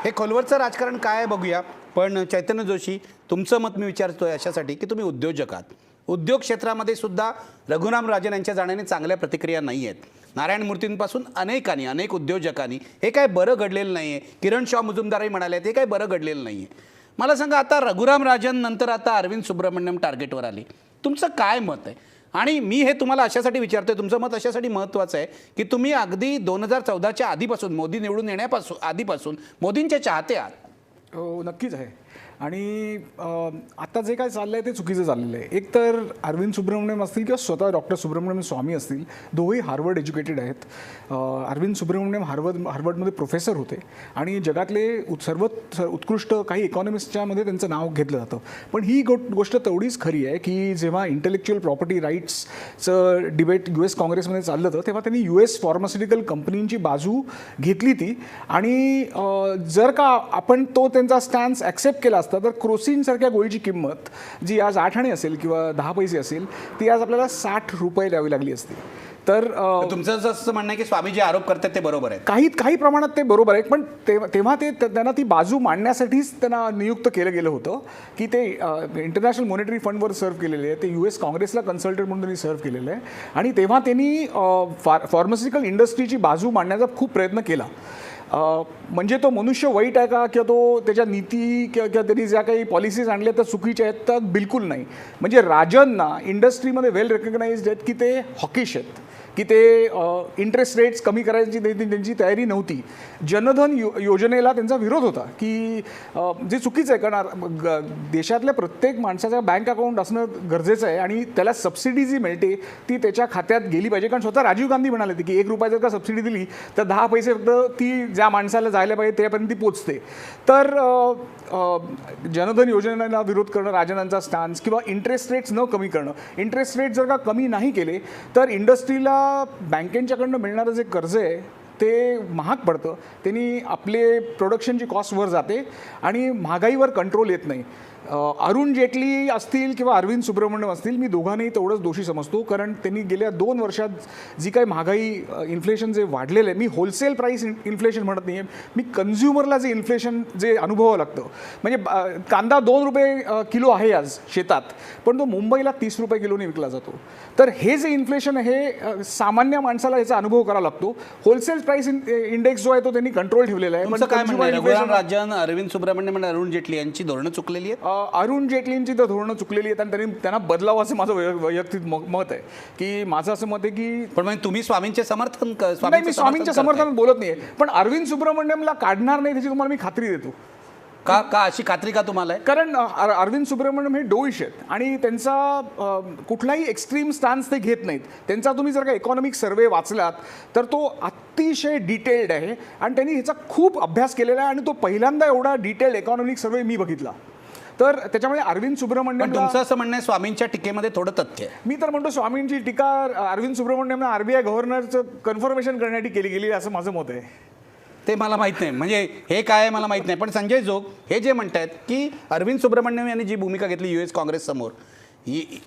हे खोलवरचं राजकारण काय आहे बघूया. पण चैतन्य जोशी, तुमचं मत मी विचारतोय अशासाठी की तुम्ही उद्योजक आहात. उद्योग क्षेत्रामध्ये सुद्धा रघुराम राजन यांच्या जाण्याने चांगल्या प्रतिक्रिया नाही आहेत. नारायण मूर्तींपासून अनेक उद्योजकांनी हे काय बरं घडलेलं नाही आहे. किरण शॉ मुजुमदारही म्हणाले हे काय बरं घडलेलं नाही आहे. मला सांगा, आता रघुराम राजन नंतर आता अरविंद सुब्रमण्यम टार्गेटवर आले, तुमचं काय मत आहे? आणि मी हे तुम्हाला अशासाठी विचारतोय, तुमचं मत अशासाठी महत्त्वाचं आहे की तुम्ही अगदी 2014च्या आधीपासून, मोदी निवडून येण्यापासून आधीपासून मोदींचे चाहते आहात. हो, नक्कीच आहे. आणि आता जे काय चाललं आहे ते चुकीचं चाललेलं आहे. एक तर अरविंद सुब्रमण्यम असतील किंवा स्वतः डॉक्टर सुब्रमण्यम स्वामी असतील, दोघेही हार्वर्ड एज्युकेटेड आहेत. अरविंद सुब्रमण्यम हार्वर्डमध्ये प्रोफेसर होते आणि जगातले सर्वात उत्कृष्ट काही इकॉनॉमिस्टच्यामध्ये त्यांचं नाव घेतलं जातं. पण ही गोष्ट तेवढीच खरी आहे की जेव्हा इंटेलेक्च्युअल प्रॉपर्टी राईट्सचं डिबेट US काँग्रेसमध्ये चाललं होतं तेव्हा त्यांनी US फार्मास्युटिकल कंपनींची बाजू घेतली ती. आणि जर का आपण त्यांचा स्टॅन्स ॲक्सेप्ट केला असता तर क्रोसिनसारख्या गोळीची किंमत जी आज 8 आणे असेल किंवा 10 पैसे असेल ती आज आपल्याला 60 रुपये द्यावी लागली असती. तर तुमचं असं म्हणणं आहे की स्वामी जे आरोप करतात ते बरोबर आहे? काही प्रमाणात ते बरोबर आहे, पण तेव्हा त्यांना ती बाजू मांडण्यासाठीच त्यांना नियुक्त केलं गेलं होतं की ते इंटरनॅशनल मॉनिटरी फंडवर सर्व्ह केलेले आहे, ते US काँग्रेसला कन्सल्टंट म्हणून त्यांनी सर्व्ह केलेलं आहे. आणि तेव्हा त्यांनी फार्मास्युटिकल इंडस्ट्रीची बाजू मांडण्याचा खूप प्रयत्न केला. म्हणजे तो मनुष्य वाईट आहे का, किंवा तो त्याच्या नीती किंवा त्यांनी ज्या काही पॉलिसीज आणल्या त्या चुकीच्या आहेत, तर बिलकुल नाही. म्हणजे राजनना इंडस्ट्रीमध्ये वेल रेकग्नाइज्ड आहेत की ते हॉकिश आहेत, की ते इंटरेस्ट रेट्स कमी करायची त्यांची तयारी नव्हती. जनधन योजनेला त्यांचा विरोध होता की जे चुकीचं आहे, कारण देशातल्या प्रत्येक माणसाचा बँक अकाउंट असणं गरजेचं आहे आणि त्याला सबसिडी जी मिळते ती त्याच्या खात्यात गेली पाहिजे. कारण स्वतः राजीव गांधी म्हणाले की 1 रुपया जर का सबसिडी दिली तर 10 पैसे फक्त ती ज्या माणसाला जायला पाहिजे त्यापर्यंत ती पोचते. तर जनधन योजनेला विरोध करणं राजनांचा स्टान्स, किंवा इंटरेस्ट रेट्स न कमी करणं. इंटरेस्ट रेट जर का कमी नाही केले तर इंडस्ट्रीला बँकेंच्याकडनं मिळणारं जे कर्ज आहे ते महाग पडतं. त्यांनी आपले प्रोडक्शनची कॉस्ट वर जाते आणि महागाईवर कंट्रोल येत नाही. अरुण जेटली असतील किंवा अरविंद सुब्रमण्यम असतील, मी दोघांनाही तेवढंच दोषी समजतो, कारण त्यांनी गेल्या 2 वर्षात जी काही महागाई इन्फ्लेशन जे वाढलेलं आहे, मी होलसेल प्राईस इन्फ्लेशन म्हणत नाही आहे, मी कन्झ्युमरला जे इन्फ्लेशन जे अनुभवावं लागतं. म्हणजे कांदा 2 रुपये किलो आहे आज शेतात, पण तो मुंबईला 30 रुपये किलोने विकला जातो. तर हे जे इन्फ्लेशन आहे सामान्य माणसाला याचा अनुभव करावा लागतो. होलसेल प्राईस इंडेक्स जो आहे तो त्यांनी कंट्रोल ठेवलेला आहे. तुमचं काय म्हणणं आहे? रघुराम राजन, अरविंद सुब्रमण्यम आणि अरुण जेटली यांची धोरणं चुकलेली आहेत? अरुण जेटलींची तर धोरणं चुकलेली आहेत आणि त्यांना बदलावं असं माझं वैयक्तिक मत आहे. की माझं असं मत आहे की पण म्हणजे तुम्ही स्वामींचे समर्थन नाही, मी स्वामींच्या समर्थनात बोलत नाही, पण अरविंद सुब्रमण्यमला काढणार नाही त्याची तुम्हाला मी खात्री देतो. का अशी खात्री का तुम्हाला आहे? कारण अरविंद सुब्रमण्यम हे डोईश आहेत आणि त्यांचा कुठलाही एक्स्ट्रीम स्टान्स ते घेत नाहीत. त्यांचा तुम्ही जर का इकॉनॉमिक सर्वे वाचलात तर तो अतिशय डिटेल्ड आहे आणि त्यांनी ह्याचा खूप अभ्यास केलेला आहे आणि तो पहिल्यांदा एवढा डिटेल्ड इकॉनॉमिक सर्वे मी बघितला. तर त्याच्यामुळे अरविंद सुब्रमण्यम, तुमचं असं म्हणणं आहे स्वामींच्या टीकेमध्ये थोडं तथ्य आहे? मी तर म्हणतो स्वामींची टीका अरविंद सुब्रमण्यमनं RBI गव्हर्नरचं कन्फर्मेशन करण्यासाठी केली गेली असं माझं मत आहे. ते मला माहीत नाही, म्हणजे हे काय आहे मला माहीत नाही. पण संजय जोग हे जे म्हणत आहेत की अरविंद सुब्रमण्यम यांनी जी भूमिका घेतली US काँग्रेस समोर,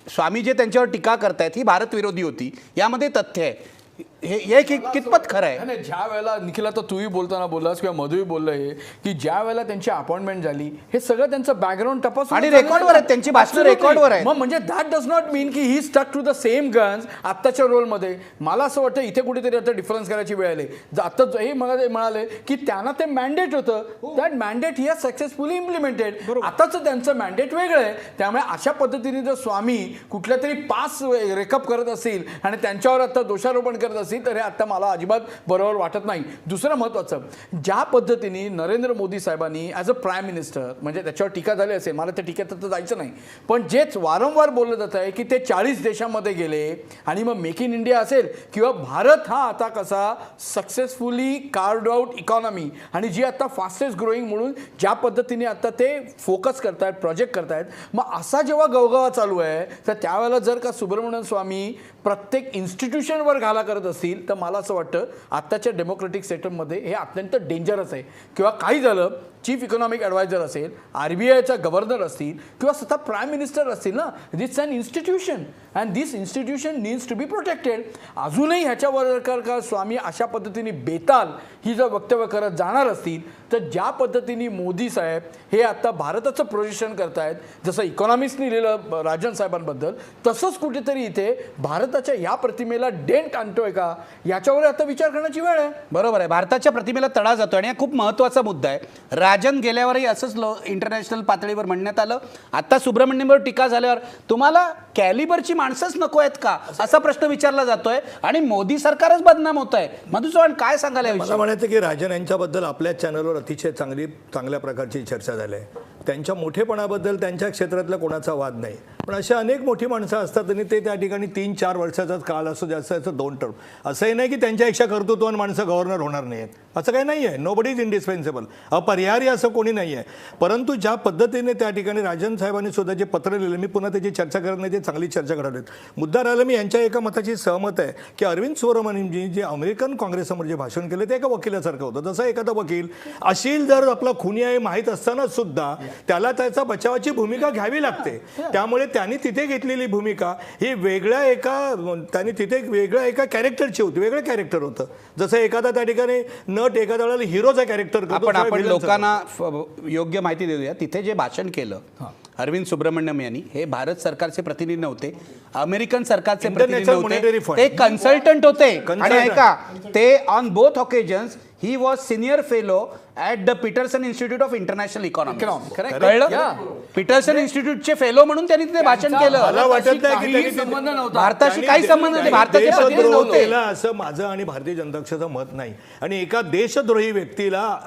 स्वामी जे त्यांच्यावर टीका करतायत ही भारत विरोधी होती, यामध्ये तथ्य आहे. हे कितपत खरं आहे? नाही, ज्या वेळेला निखिल, आता तूही बोलताना बोललास किंवा मधुही बोललंय की ज्या वेळेला त्यांची अपॉइंटमेंट झाली हे सगळं त्यांचं बॅकग्राऊंड तपासून आणि रेकॉर्डवर आहेत, त्यांची भाषणं रेकॉर्डवर आहेत. म्हणजे दॅट डज नॉट मीन की he stuck to the same guns आत्ताच्या रोलमध्ये. मला असं वाटतं इथे कुठेतरी आता डिफरन्स करायची वेळ आली. आता हे मला म्हणाले की त्यांना ते मॅन्डेट होतं, that mandate he successfully implemented. आताच त्यांचं मॅन्डेट वेगळं आहे. त्यामुळे अशा पद्धतीने जर स्वामी कुठल्या तरी पास रेकअप करत असतील आणि त्यांच्यावर आता दोषारोपण करत असतील तर हे आता मला अजिबात बरोबर वाटत नाही. दुसरं महत्त्वाचं, ज्या पद्धतीने नरेंद्र मोदी साहेबांनी ॲज अ प्राईम मिनिस्टर, म्हणजे त्याच्यावर टीका झाली असेल, मला त्या टीकेत तर जायचं नाही, पण जेच वारंवार बोललं जात आहे की ते 40 देशामध्ये गेले आणि मग मेक इन इंडिया असेल किंवा भारत हा आता कसा सक्सेसफुली कार्ड आउट इकॉनॉमी आणि जी आता फास्टेस्ट ग्रोईंग म्हणून ज्या पद्धतीने आता ते फोकस करतायत, प्रोजेक्ट करतायत, मग असा जेव्हा गवगवा चालू आहे तर त्यावेळेला जर का सुब्रमण्यम स्वामी प्रत्येक इन्स्टिट्यूशनवर घाला करत असतील तर मला असं वाटतं आत्ताच्या डेमोक्रेटिक सेटअपमध्ये हे अत्यंत डेंजरस आहे. किंवा काही झालं, चीफ इकॉनॉमिक ॲडवायझर असेल, RBIचा गव्हर्नर असतील किंवा स्वतः प्राईम मिनिस्टर असतील ना, this an institution and this institution needs to be protected. अजूनही ह्याच्यावर का स्वामी अशा पद्धतीने बेताल ही जर वक्तव्य करत जाणार असतील तर ज्या पद्धतीने मोदी साहेब हे आता भारताचं प्रोजेक्शन करतायत, जसं इकॉनॉमिक्सनी लिहिलं राजन साहेबांबद्दल, तसंच कुठेतरी इथे भारताच्या या प्रतिमेला डेंट आणतोय का याच्यावर आता विचार करण्याची वेळ आहे. बरोबर आहे, भारताच्या प्रतिमेला तडा जातो आणि हा खूप महत्त्वाचा मुद्दा आहे. राजन गेल्यावरही असंच इंटरनॅशनल पातळीवर म्हणण्यात आलं. आता सुब्रमण्यमवर टीका झाल्यावर तुम्हाला कॅलिबरची माणसंच नको आहेत का असा प्रश्न विचारला जातोय आणि मोदी सरकारच बदनाम होत आहे. मधु चव्हाण काय सांगाल मला याविषयी? म्हणायचं की राजन यांच्याबद्दल आपल्या चॅनलवर अतिशय चांगल्या प्रकारची चर्चा झाली आहे. त्यांच्या मोठेपणाबद्दल त्यांच्या क्षेत्रातला कोणाचा वाद नाही, पण अशा अनेक मोठी माणसं असतात आणि ते त्या ठिकाणी 3-4 वर्षाचाच काळ असो, जास्त असं 2 टर्म. असंही नाही की त्यांच्यापेक्षा कर्तृत्ववान माणसं गव्हर्नर होणार नाही आहेत, असं काही नाही आहे. नोबडी इज इंडिस्पेन्सिबल, अपरिहार्य असं कोणी नाही आहे. परंतु ज्या पद्धतीने त्या ठिकाणी राजन साहेबांनी सुद्धा जे पत्र लिहिलं, मी पुन्हा त्याची चर्चा करत नाही, ते चांगली चर्चा करावी. मुद्दा राहिला, मी यांच्या एका मताची सहमत आहे की अरविंद सुब्रमण्यमजी जे अमेरिकन काँग्रेससमोर जे भाषण केलं ते एका वकिलासारखं होतं. जसं एखादा वकील अशील जर आपला खुनी आहे माहीत असताना सुद्धा त्याला त्याचा बचावाची भूमिका घ्यावी लागते. त्यामुळे त्यांनी तिथे घेतलेली भूमिका ही वेगळ्या एका कॅरेक्टरची होती, वेगळं कॅरेक्टर होतं. जसं एखादा त्या ठिकाणी नट एखाद्या वेळेला हिरोचा कॅरेक्टर करतो. आपण लोकांना योग्य माहिती देऊया. तिथे जे भाषण केलं अरविंद सुब्रमण्यम यांनी, हे भारत सरकारचे प्रतिनिधी नव्हते, अमेरिकन सरकारचे प्रतिनिधी नव्हते, ते कन्सल्टंट होते. आणि ऐका, ते on both occasions he was senior fellow at the Peterson institute of international economy. कळलं? पीटरसन इन्स्टिट्यूटचे फेलो म्हणून त्यांनी तिथे भाषण केलं. मला वाटत नाही की संबंध नव्हता, भारताशी काही संबंध नाही, भारताचे प्रतिनिधी नव्हते. असं माझं आणि भारतीय जनता पक्षाचं मत नाही. आणि एका देशद्रोही व्यक्तीला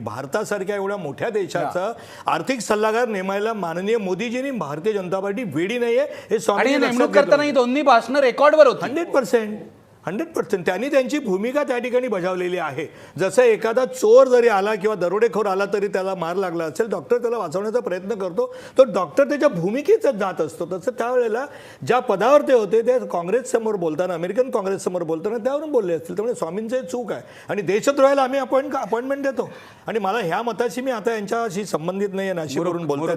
भारतासारख्या एवढ्या मोठ्या देशाचा आर्थिक सल्लागार नेमायला माननीय मोदीजींनी भारतीय जनता पार्टी वेडी नाहीये हे आणि नेमणूक करताना ही दोन्ही भाषणं रेकॉर्डवर होती. 100% त्यांनी त्यांची भूमिका त्या ठिकाणी बजावलेली आहे. जसं एखादा चोर जरी आला किंवा दरोडेखोर आला तरी त्याला मार लागला असेल, डॉक्टर त्याला वाचवण्याचा प्रयत्न करतो, तो डॉक्टर त्याच्या भूमिकेच जात असतो. तसं त्यावेळेला ज्या पदावर ते होते ते काँग्रेससमोर बोलताना, अमेरिकन काँग्रेससमोर बोलताना त्यावरून बोलले असतील. त्यामुळे स्वामींचे चूक आहे आणि देशद्रोहाला आम्ही अपॉइंटमेंट देतो. आणि मला ह्या मताशी, मी आता यांच्याशी संबंधित नाही आहे, नाशिकवरून बोलतो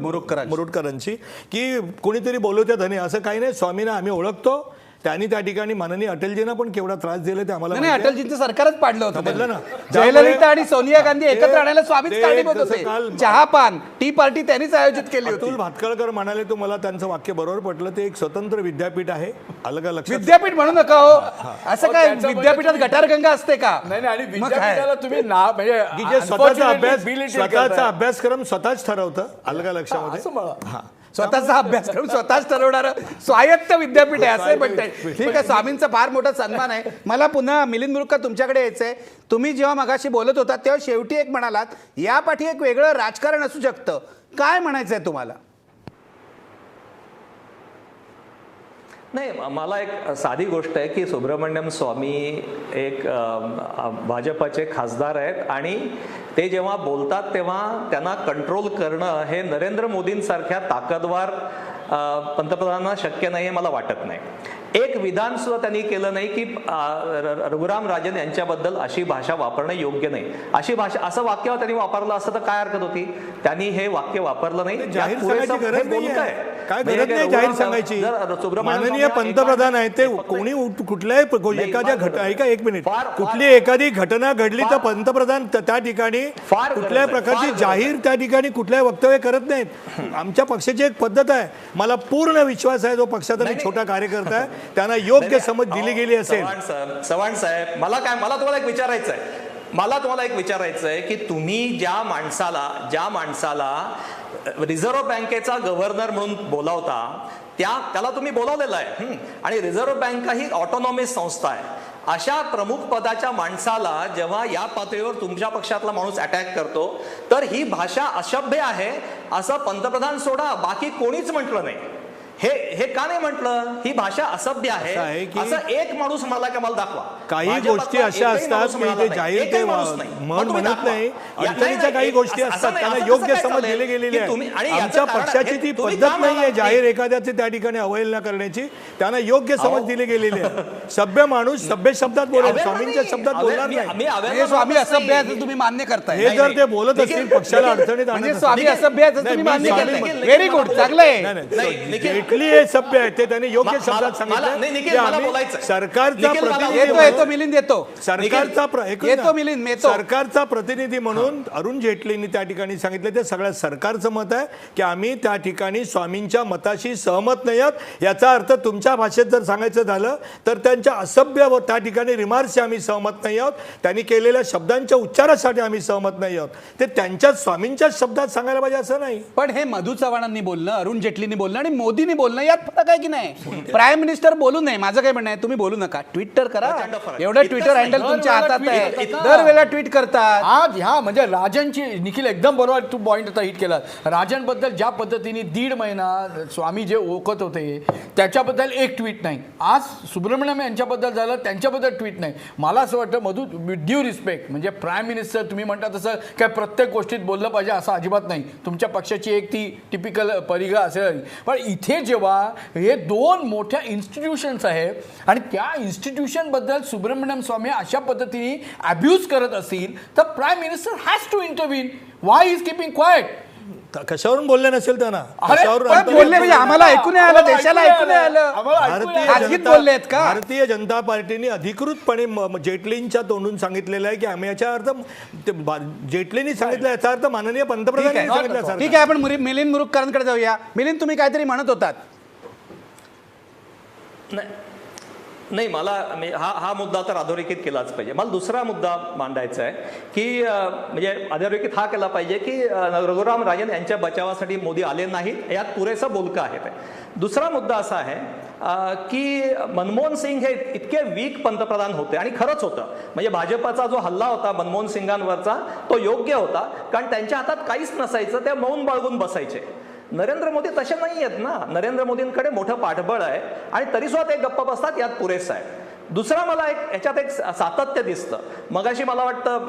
मुरुडकरांची, की कोणीतरी बोलवत्या धने, असं काही नाही. स्वामींना आम्ही ओळखतो, त्यांनी त्या ठिकाणी माननीय अटलजींना पण केवढा त्रास दिला ते आम्हाला नाही. अटलजींचं सरकारच पाडलं होतं बदलं ना. जयललिता आणि सोनिया गांधी एकत्र आणायला स्वामीच कारणीभूत होते. चहापान टी पार्टी त्यांनीच आयोजित केली होती. अतुल भातखळकर म्हणाले, तो मला त्यांचं वाक्य बरोबर पटलं, ते एक स्वतंत्र विद्यापीठ आहे. अलग विद्यापीठ म्हणू नका हो, असं काय विद्यापीठात गटारगंगा असते का? नाही. आणि विद्यापीठाला तुम्ही म्हणजे स्वतःचा अभ्यासक्रम स्वतःच ठरवतं, अलग लक्षामध्ये. स्वतःचा अभ्यासक्रम स्वतःच ठरवणारं स्वायत्त विद्यापीठ आहे असं म्हणताय. ठीक आहे, स्वामींचा फार मोठा सन्मान आहे. मला पुन्हा मिलिंद मुरुडकर तुमच्याकडे यायचंय. तुम्ही जेव्हा मगाशी बोलत होता तेव्हा शेवटी एक म्हणालात, यापाठी एक वेगळं राजकारण असू शकतं. काय म्हणायचंय तुम्हाला? नाही, मला एक साधी गोष्ट आहे की सुब्रमण्यम स्वामी एक भाजपाचे खासदार आहेत आणि ते जेव्हा बोलतात तेव्हा त्यांना कंट्रोल करणं हे नरेंद्र मोदींसारख्या ताकदवार पंतप्रधानांना शक्य नाही हे मला वाटत नाही. एक विधान सुद्धा त्यांनी केलं नाही की रघुराम राजन यांच्याबद्दल अशी भाषा वापरणं योग्य नाही. अशी भाषा, असं वाक्य त्यांनी वापरलं असतं तर काय हरकत होती? त्यांनी हे वाक्य वापरलं नाही. जाहीर सांगायची गरज नाही, काय गरज नाही जाहीर सांगायची. माननीय पंतप्रधान आहेत ते, कोणी कुठल्याही एखाद्या ऐका एक मिनिट, कुठली एखादी घटना घडली तर पंतप्रधान त्या ठिकाणी कुठल्याही प्रकारची जाहीर त्या ठिकाणी कुठल्याही वक्तव्य करत नाहीत. आमच्या पक्षाची एक पद्धत आहे, मला पूर्ण विश्वास आहे जो पक्षाचा एक छोटा कार्यकर्ता आहे त्यांना योग्य समज दिली गेली असेल. चव्हाण साहेब, मला तुम्हाला एक विचारायचं आहे. मला तुम्हाला एक विचारायचं आहे की तुम्ही ज्या माणसाला रिझर्व्ह बँकेचा गव्हर्नर म्हणून बोलावता त्याला तुम्ही बोलावलेलं आहे, आणि रिझर्व्ह बँक ही ऑटोनॉमस संस्था आहे. अशा प्रमुख पदाच्या माणसाला जेव्हा या पातळीवर तुमच्या पक्षातला माणूस अटॅक करतो तर ही भाषा असभ्य आहे असं पंतप्रधान सोडा बाकी कोणीच म्हटलं नाही. हे का नाही म्हटलं? ही भाषा असभ्य आहे असं एक माणूस मला दाखवा. काही गोष्टी अशा असतात की ते जाहीर ते मन म्हणत नाही. अडचणीच्या काही गोष्टी असतात त्यांना योग्य समज दिली गेलेली आहे. आमच्या पक्षाची ती पद्धत नाहीये जाहीर एखाद्याचे त्या ठिकाणी अवहेलना करण्याची. त्यांना योग्य समज दिली गेलेली आहे. सभ्य माणूस सभ्य शब्दात बोलेल, स्वामींच्या शब्दात बोलणार नाही. स्वामी असभ्य आहे तुम्ही मान्य करताय. हे जर ते बोलत असतील पक्षाला अडचणीत आणत स्वामी असभ्य आहे तुम्ही मान्य करताय. व्हेरी गुड, चांगलं आहे. हे सभ्य आहे ते त्यांनी योग्य शब्दात सांगितलं की आम्ही सरकारचा प्रतिनिधी म्हणून अरुण जेटलींनी त्या ठिकाणी सांगितलं ते सगळ्या सरकारचं मत आहे की आम्ही त्या ठिकाणी स्वामींच्या मताशी सहमत नाही आहोत. याचा अर्थ तुमच्या भाषेत जर सांगायचं झालं तर त्यांच्या असभ्य व त्या ठिकाणी रिमार्क्सशी आम्ही सहमत नाही आहोत. त्यांनी केलेल्या शब्दांच्या उच्चारासाठी आम्ही सहमत नाही आहोत. ते त्यांच्या स्वामींच्या शब्दात सांगायला पाहिजे असं नाही. पण हे मधु चव्हाणांनी बोलणं, अरुण जेटलींनी बोलणं आणि मोदींनी बोलणं यात फरक आहे की नाही? प्राईम मिनिस्टर बोलू नये, माझं काय म्हणणं आहे, तुम्ही बोलू नका, ट्विटर करा. एवढं ट्विटर हँडल तुमच्या हातात आहे, दरवेळेला ट्विट करतात. आज ह्या म्हणजे राजनची, निखिल एकदम बरोबर तू पॉईंट आता हिट केला. राजनबद्दल ज्या पद्धतीने 1.5 महिना स्वामी जे ओळखत होते त्याच्याबद्दल एक ट्विट नाही. आज सुब्रमण्यम यांच्याबद्दल झालं, त्यांच्याबद्दल ट्विट नाही. मला असं वाटतं मधु, विथ ड्यू रिस्पेक्ट, म्हणजे प्राईम मिनिस्टर तुम्ही म्हणता तसं काय प्रत्येक गोष्टीत बोललं पाहिजे असं अजिबात नाही. तुमच्या पक्षाची एक ती टिपिकल परिघा असेल, पण इथे जेव्हा हे 2 मोठ्या इन्स्टिट्यूशन्स आहेत आणि त्या इन्स्टिट्यूशनबद्दल सुब्रमण्यम स्वामी अशा पद्धतीने अब्यूज करत असतील तर prime minister has to intervene. Why is keeping quiet? कशावरून बोलले नसेल त्यांना, बोलले म्हणजे आम्हाला ऐकून नाही आलं, देशाला ऐकून नाही आलं. भारतीय जनता पार्टीने अधिकृतपणे जेटलींच्या तोंडून सांगितलेलं आहे की आम्ही याचा अर्थ जेटलींनी सांगितलं याचा अर्थ माननीय पंतप्रधानांनी सांगितलं. ठीक आहे, आपण मिलिंद मुरुगकरांकडे जाऊया. मिलिंद, तुम्ही काहीतरी म्हणत होतात. नाही, मला हा मुद्दा तर अधोरेखित केलाच पाहिजे. मला दुसरा मुद्दा मांडायचा आहे की म्हणजे अधोरेखित हा केला पाहिजे की रघुराम राजन यांच्या बचावासाठी मोदी आले नाहीत, यात पुरेसा बोलका आहे. दुसरा मुद्दा असा आहे की मनमोहन सिंग हे इतके वीक पंतप्रधान होते, आणि खरंच होतं. म्हणजे भाजपाचा जो हल्ला होता मनमोहन सिंगांवरचा तो योग्य होता, कारण त्यांच्या हातात काहीच नसायचं, ते मौन बाळगून बसायचे. नरेंद्र मोदी तसे नाही आहेत ना. नरेंद्र मोदींकडे मोठं पाठबळ आहे आणि तरीसुद्धा ते गप्प बसतात, यात पुरेसं आहे. दुसरा मला याच्यात एक सातत्य दिसतं. मगाशी मला वाटतं,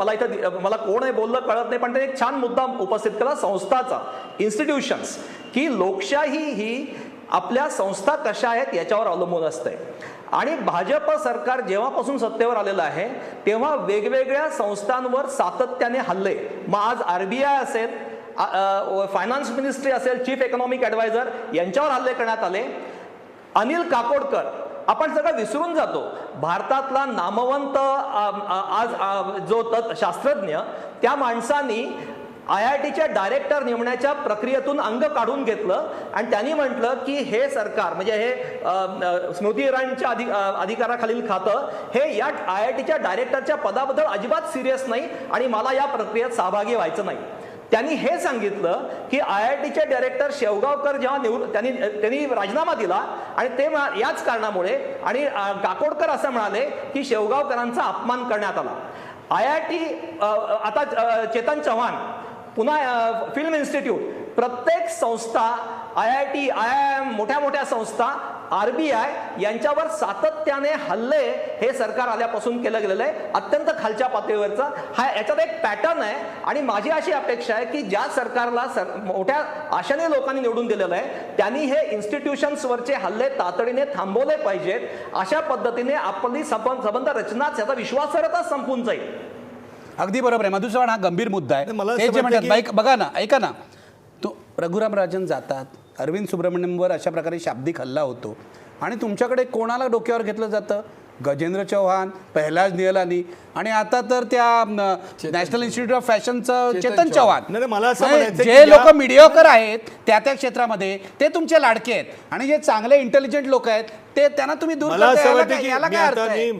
मला कोण आहे बोललं कळत नाही, पण ते एक छान मुद्दा उपस्थित केला संस्थाचा, इन्स्टिट्यूशन्स, की लोकशाही ही आपल्या संस्था कशा आहेत याच्यावर अवलंबून असते. आणि भाजप सरकार जेव्हापासून सत्तेवर आलेलं आहे तेव्हा वेगवेगळ्या संस्थांवर सातत्याने हल्ले, मग आज RBI असेल, फायनान्स मिनिस्ट्री असेल, चीफ इकॉनॉमिक ॲडवायझर यांच्यावर हल्ले करण्यात आले. अनिल काकोडकर, आपण सगळं विसरून जातो, भारतातला नामवंत आज जो शास्त्रज्ञ, त्या माणसांनी IITच्या डायरेक्टर नेमण्याच्या प्रक्रियेतून अंग काढून घेतलं आणि त्यांनी म्हटलं की हे सरकार, म्हणजे हे स्मृती इराणीच्या अधिकाराखालील खातं, हे या IITच्या डायरेक्टरच्या पदाबद्दल अजिबात सिरियस नाही आणि मला या प्रक्रियेत सहभागी व्हायचं नाही. त्यांनी हे सांगितलं की IITचे डायरेक्टर शेवगावकर जेव्हा त्यांनी राजीनामा दिला आणि ते याच कारणामुळे, आणि काकोडकर असं म्हणाले की शेवगावकरांचा अपमान करण्यात आला. IIT, आता चेतन चव्हाण, पुन्हा फिल्म इन्स्टिट्यूट, प्रत्येक संस्था, IIT, IIM, मोठ्या मोठ्या संस्था RBI यांच्यावर सातत्याने हल्ले हे सरकार आल्यापासून केलं गेलेलं आहे, अत्यंत खालच्या पातळीवरचा हा याच्यात एक पॅटर्न आहे. आणि माझी अशी अपेक्षा आहे की ज्या सरकारला मोठ्या आशाने लोकांनी निवडून दिलेलं आहे त्यांनी हे इन्स्टिट्यूशन्सवरचे हल्ले तातडीने थांबवले पाहिजेत. अशा पद्धतीने आपली संबंध रचनाच याचा विश्वासार्हता संपून जाईल. अगदी बरोबर आहे. मधु चव्हाण, हा गंभीर मुद्दा आहे. मला असं ते जे वाटतं म्हणतात की- बाईक बघा ना, ऐका ना, तो रघुराम राजन जातात, अरविंद सुब्रमण्यमवर अशा प्रकारे शाब्दिक हल्ला होतो आणि तुमच्याकडे कोणाला डोक्यावर घेतलं जातं? गजेंद्र चव्हाण, प्रल्हाद निहलानी आणि आता तर त्या नॅशनल इन्स्टिट्यूट ऑफ फॅशनचं चेतन चव्हाण. नाही, मला असं म्हणजे म्हणायचं की जे लोक या- मिडिओकर आहेत त्या त्या क्षेत्रामध्ये ते तुमचे लाडके आहेत आणि जे चांगले इंटेलिजंट लोक आहेत ते त्यांना तुम्ही दूर मला करताय. असं याला वाटतं काय- की याला मी काय अर्थ आता आहे?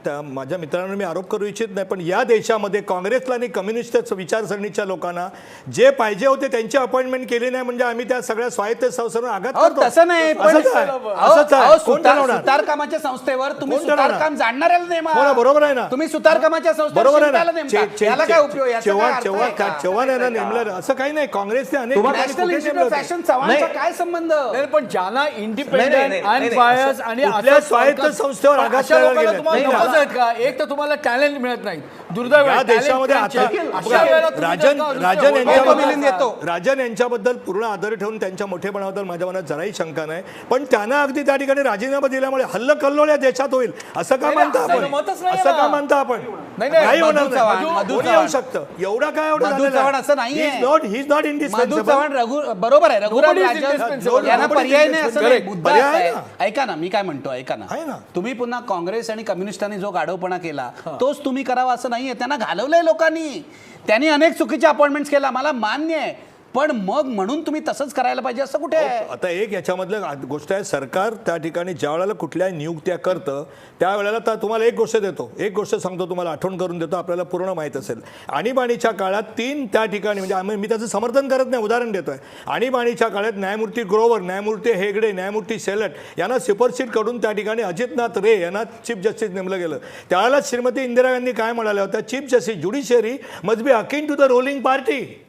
त्या माझ्या मित्रांना मी आरोप करू इच्छित नाही, पण या देशामध्ये काँग्रेसला आणि कम्युनिस्ट विचारसरणीच्या लोकांना जे पाहिजे होते त्यांची अपॉइंटमेंट केली नाही म्हणजे आम्ही त्या सगळ्या स्वायत्त संस्थांवर आघात अहो, करतो. तसं नाही पण असंच आहे. अहो, असंच आहे. अहो, कोण ठरवणार? सुतारकामाच्या संस्थेवर तुम्ही कोण ठरवणार? सुतारकाम जाणणाऱ्याला नेमा. हो ना, बरोबर आहे ना. तुम्ही सुतारकामाच्या संस्थेवर बरोबर आहे शिंप्याला ना. नेमता. याला काय उपयोग? याचा काय अर्थ आहे का? चव्हाण यांना नेमलं असं काही नाही. काँग्रेसने अनेक ठिकाणी नॅशनल कुठे इन्स्टिट्यूट नेमलं ऑफ होतं? फॅशन चव्हाणचा नाही. काय संबंध? नाही, पण ज्यांना नाही, इंडिपेंडंट नाही, नाही, अनबायस आणि कुठल्या असं स्वायत्त सरकार- संस्थेवर पण आघात अशा करायला लोकांना गेले? तुम्हाला नाही, नकोच आहेत का? एक तर तुम्हाला टॅलेंट मिळत नाही, दुर्दैव आहे. या talent देशामध्ये crunch आता आहे. अशा वेळेला तुम्ही राजन जर का राजन दुसऱ्या येतो, मिलिंद यांच्याबद्दल येतो. राजन यांच्याबद्दल पूर्ण आदर ठेवून त्यांच्या मोठेपणाबद्दल माझ्या मनात जराही शंका नाही, पण त्यांना अगदी त्या ठिकाणी राजीनामा दिल्यामुळे हल्लकल्लोळ या देशात होईल असं का मानता नाही, आपण? मतच नाही असं ना. का मानता आपण? नाही, नाही, काही होणार मधु चव्हाण, नाही. मधु कोणी चव्हाण. येऊ शकतं एवढा काय एवढं मधु चव्हाण असं नाहीये. ही इज नॉट मधु इंडिस्पेन्सिबल. चव्हाण बरोबर आहे. Raghuram Nobody is Rajan indispensable. यांना Nobody is पर्याय नाही असं नाही. indispensable. मुद्दा पर्याय असा आहे आहे. ऐका ना, मी काय म्हणतो ऐका आहे ना, ना. तुम्ही पुन्हा काँग्रेस आणि कम्युनिस्टांनी जो गाढवपणा केला तोच तुम्ही करावा असं नाहीये. त्यांना घालवलंय लोकांनी. त्यांनी अनेक चुकीचे अपॉइंटमेंट्स केला, मला मान्य आहे, पण मग म्हणून तुम्ही तसंच करायला पाहिजे असं कुठे आहे? आता एक याच्यामधलं गोष्ट आहे, सरकार त्या ठिकाणी ज्या वेळेला कुठल्याही नियुक्त्या करतं त्यावेळेला तर तुम्हाला एक गोष्ट देतो, एक गोष्ट सांगतो, तुम्हाला आठवण करून देतो, आपल्याला पूर्ण माहीत असेल. आणीबाणीच्या काळात 3 त्या ठिकाणी म्हणजे मी त्याचं समर्थन करत नाही, उदाहरण देतोय. आणीबाणीच्या काळात न्यायमूर्ती ग्रोवर, न्यायमूर्ती हेगडे, न्यायमूर्ती सेलट यांना सुपरसीड करून त्या ठिकाणी अजितनाथ रे यांना चीफ जस्टिस नेमलं गेलं. त्यावेळेला श्रीमती इंदिरा गांधी काय म्हणाल्या होत्या? Chief justice judiciary must be akin to the ruling party.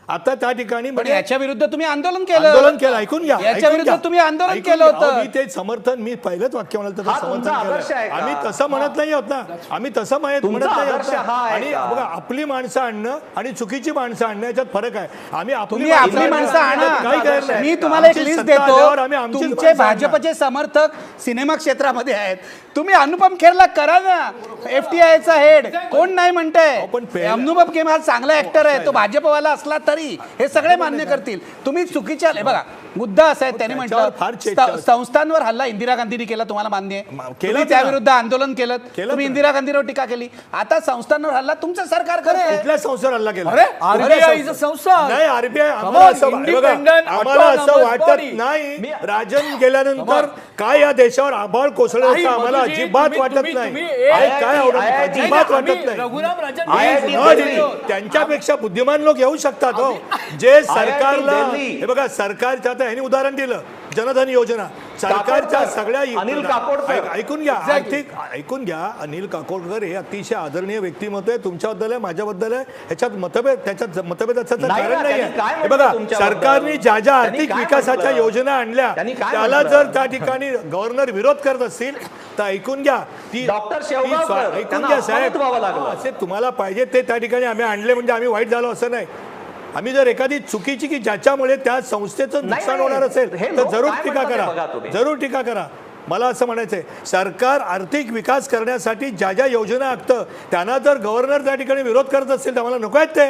आता त्या ठिकाणी पण म्हणजे याच्या विरुद्ध तुम्ही आंदोलन आंदोलन केलं. ऐकून घ्या, याच्या ऐकून विरुद्ध घ्या. तुम्ही आंदोलन ऐकून केलं घ्या. अहो, होतं. मी ते समर्थन, मी पहिलंच वाक्य म्हणाल तर हा समर्थन तुमचा आदर्श केलं. आहे का? आम्ही तसं म्हणत नाही आहोत ना, आम्ही तसं म्हणत तुमचा नाही आदर्श आहोत हा ना. आहे आणि का? बघा, आपली माणसं आणणं आणि चुकीची माणसं आणणं याच्यात फरक आहे. आम्ही तुम्ही आपली माणसं आणा. काही गैर नाही. मी तुम्हाला एक आमची लिस्ट सत्ता आल्यावर आम्ही देतो. आमचीच तुमचे माणसं आणणार. भाजपचे समर्थक सिनेमा क्षेत्रामध्ये आहेत. तुम्ही अनुपम खेरला करा ना FTIचा हेड. कोण नाही म्हणताय? अहो, पण पहिलं- अनुपम खेर हा चांगला ऍक्टर आहे, तो भाजपवाला असला तरी हे सगळे मान्य करतील. तुम्ही चुकीच्या बघा, मुद्दा असा आहे, त्यांनी त्याच्यावर फार म्हटलं संस्थांवर हल्ला इंदिरा गांधींनी केला, तुम्हाला मान्य आहे? केलं तुम्ही ना. त्याविरुद्ध आंदोलन केलं, केलं तुम्ही ना. इंदिरा गांधींवर टीका केली. आता संस्थांवर हल्ला तुमचं सरकार करे. कुठल्या संस्थेवर हल्ला केला? अरे, RBI is a संस्था. नाही, RBI Come आम्हाला on, असं बघा, independent, आम्हाला असं autonomous वाटत body. नाही. राजन गेल्यानंतर काय या देशावर आभाळ कोसळलं नाही, असं आम्हाला मधुजी, अजिबात तुम्ही- वाटत तुम्ही- नाही. तुम्ही आणि एक- काय आवडत IIT अजिबात वाटत आम्ही नाही. Raghuram Rajan IIT Not Delhi. in. त्यांच्यापेक्षा बुद्धिमान लोक येऊ शकतात हो, जे सरकारला दिल्ली. हे बघा, सरकारच्या आता ह्यांनी उदाहरण दिलं, जनधन योजना सरकारच्या काकोडकर. सगळ्या अनिल काकोडकर. ऐकून घ्या, ऐकून घ्या. अनिल काकोडकर हे अतिशय आदरणीय व्यक्तिमत्व आहे, तुमच्याबद्दल आहे, माझ्याबद्दल आहे. ह्याच्यात मतभेद असायचं नाही कारण ना, नाही त्यांनी काय आहे. हे म्हटलं बघा, तुमच्याबद्दल? सरकारने ज्या ज्या त्यांनी आर्थिक काय विकासाच्या म्हटलं? योजना आणल्या त्यांनी काय त्याला म्हटलं? जर त्या ठिकाणी गव्हर्नर विरोध करत असतील तर ऐकून घ्या, ती डॉक्टर शेवगावकर, ऐकून त्यांना घ्या साहेब, अपमानित व्हावं लागलं. असे तुम्हाला पाहिजे ते त्या ठिकाणी आम्ही आणले म्हणजे आम्ही वाईट झालो असं नाही. आम्ही जर एखादी चुकीची की ज्याच्यामुळे त्या संस्थेचं नुकसान नाही, होणार असेल हे तर लोक जरूर काय टीका म्हणतात ते बघा करा, तुम्ही. जरूर टीका करा. मला असं म्हणायचंय, सरकार आर्थिक विकास करण्यासाठी ज्या ज्या योजना आखतं त्यांना जर गव्हर्नर त्या ठिकाणी विरोध करत असतील तर आम्हाला नको आहेत ते,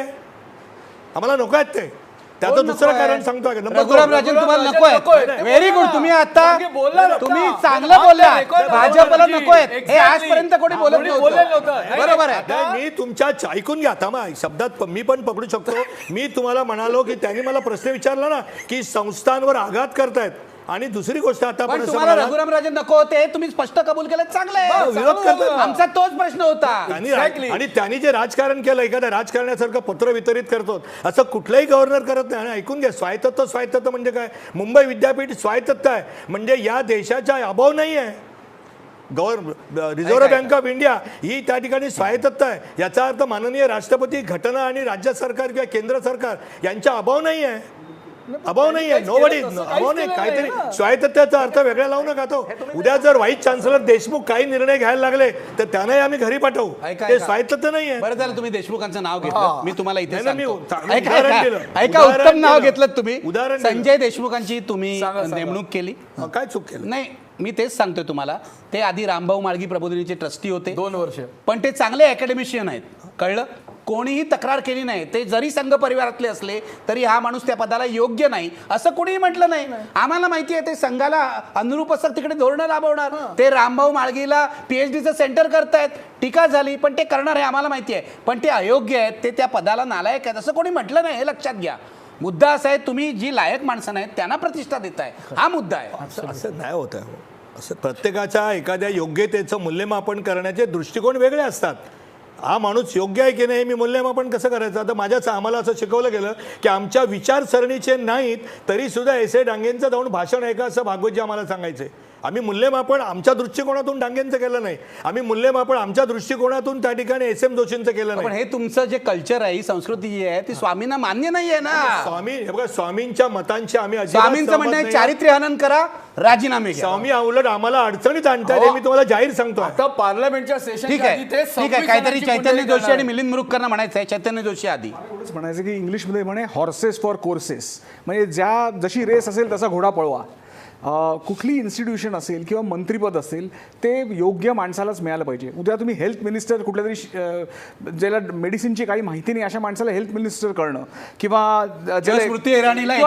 आम्हाला नको आहेत ते. त्याचं कोण दुसरं नको आहे? कारण सांगतो. रघुराम राजन तुम्हाला नको नको आहे. आहे. Very good. तुम्ही आता मागे बोलला नव्हता. तुम्ही चांगलं बोलला. भाजपला नको आहेत हे Exactly. आजपर्यंत कोणी बोलत कोणी बोललेलं नव्हतं. नव्हतं. नाही, बरोबर आहे. नाही, मी तुमच्या ऐकून घ्या, थांबा, शब्दात मी पण पकडू शकतो. मी तुम्हाला म्हणालो की त्यांनी मला प्रश्न विचारला ना की संस्थांवर आघात करतायत, आणि दुसरी गोष्ट आता पण आपण असं तुम्हाला म्हणालात, रघुराम राजन नको होते, तुम्ही स्पष्ट कबूल केलं, चांगलं आहे. विरोध करतात. आमचा तोच प्रश्न होता. आणि त्यांनी जे राजकारण केलं, एखाद्या राजकारण्यासारखं पत्र वितरित करतो असं कुठलाही गव्हर्नर करत नाही. आणि ऐकून घ्या, स्वायत्तत्व म्हणजे काय? मुंबई विद्यापीठ स्वायत्तता आहे म्हणजे या देशाचा अभाव नाही आहे. रिझर्व्ह बँक ऑफ इंडिया ही त्या ठिकाणी स्वायत्तता आहे. याचा अर्थ माननीय राष्ट्रपती, घटना आणि राज्य सरकार किंवा केंद्र सरकार यांचा अभाव नाही आहे. अभाव नाही आहे, नोबडी अभाव नाही. काहीतरी स्वायत्ततेचा अर्थ वेगळा लावू नका तो. उद्या जर व्हाईस चान्सलर देशमुख काही निर्णय घ्यायला लागले तर त्यांनाही आम्ही घरी पाठवू. ऐका, ते ऐका. स्वायत्तता नाही आहे. बरं झालं तुम्ही देशमुखांचं नाव घेतलं. मी तुम्हाला इथे नाही, नाही, मी सांगतो. मी ऐका, उदाहरण ऐका, दिलं. ऐका, उदाहरण उत्तम नाव दिलं. घेतलं तुम्ही. उदाहरण दिलं. संजय देशमुखांची तुम्ही सांगा. नेमणूक केली. काय चूक केलं? नाही, मी तेच सांगतोय तुम्हाला. ते आधी रामभाऊ माळगी प्रबोधिनीचे ट्रस्टी होते 2 वर्ष. पण ते चांगले अकॅडमिशियन आहेत. कळलं? कोणीही तक्रार केली नाही. ते जरी संघ परिवारातले असले तरी हा माणूस त्या पदाला योग्य नाही असं कोणीही म्हटलं नाही. आम्हाला माहिती आहे ते संघाला अनुरूप असं तिकडे धोरणं राबवणार. ते रामभाऊ माळगीला PhDचं सेंटर करतायत. टीका झाली पण ते करणार आहे आम्हाला माहिती आहे. पण ते अयोग्य आहेत, ते त्या पदाला नालायक आहेत असं कोणी म्हटलं नाही. हे लक्षात घ्या. मुद्दा असा आहे, तुम्ही जी लायक माणसं नाहीत त्यांना प्रतिष्ठा देताय. हा मुद्दा आहे. असं नाही होत आहे. असं प्रत्येकाच्या एखाद्या योग्यतेचं मूल्यमापन करण्याचे दृष्टिकोन वेगळे असतात. हा माणूस योग्य आहे की नाही मी मूल्यमापन कसं करायचं? आता माझ्याच आम्हाला असं शिकवलं गेलं की आमच्या विचारसरणीचे नाहीत तरी सुद्धा एस ए डांगेंचं जाऊन भाषण ऐका असं भागवतजी आम्हाला सांगायचे. आम्ही मूल्यमापन आमच्या दृष्टिकोनातून डांगेंचं केलं नाही. आम्ही मूल्यमापन आमच्या दृष्टिकोनातून त्या ठिकाणी SM जोशींचं केलं पण नाही. हे तुमचं जे कल्चर आहे, ही संस्कृती जी आहे ती स्वामींना मान्य नाहीये ना. स्वामी हे बघा, स्वामींच्या मतांची आम्ही अजिबात स्वामींचं सहमत म्हणणं आहे नाही. चारित्र्य हनन करा, राजीनामे घ्या. स्वामी उलट आम्हाला अडचणीत आणतात हे मी तुम्हाला जाहीर सांगतो. आता पार्लमेंटच्या सेशन ठीक आहे, ठीक आहे. काहीतरी चैतन्य जोशी आणि मिलिंद मुरुगकरना म्हणायचं आहे. चैतन्य जोशी आधी. एवढंच म्हणायचं की इंग्लिशमध्ये म्हणे हॉर्सेस फॉर कोर्सेस, म्हणजे जशी रेस असेल तसा घोडा पळवा. कुठली इन्स्टिट्यूशन असेल किंवा मंत्रीपद असेल ते योग्य माणसालाच मिळालं पाहिजे. उद्या तुम्ही हेल्थ मिनिस्टर कुठल्या तरी ज्याला मेडिसिनची काही माहिती नाही अशा माणसाला हेल्थ मिनिस्टर करणं किंवा स्मृती इराणीला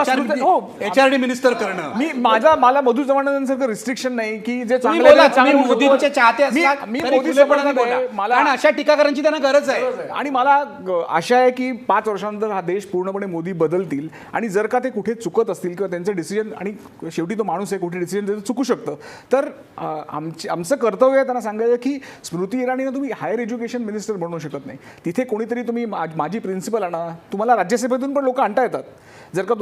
HRD मिनिस्टर करणं. मला मधु चव्हाणांसारखं रिस्ट्रिक्शन नाही की जे तुम्ही बोला, तुम्ही मोदींचे चाहते असलात मी तरी मोदी खुलेपणाने समर्थक बोला. आहे. कारण अशा टीकाकारांची त्यांना गरज आहे. आणि मला आशा आहे की 5 वर्षानंतर हा देश पूर्णपणे मोदी बदलतील आणि जर का ते कुठे चुकत असतील किंवा त्यांचं डिसिजन, आणि शेवटी तो माणूस आहे, कुठे डिसिजन त्याचं चुकू शकतं, तर आमचं कर्तव्य आहे त्यांना सांगायचं की स्मृती इराणीनं तुम्ही हायर एज्युकेशन मिनिस्टर बनवू शकत नाही. तिथे कोणीतरी तुम्ही माझी प्रिन्सिपल आणा. तुम्हाला राज्यसभेतून पण लोक आणता येतात. जर का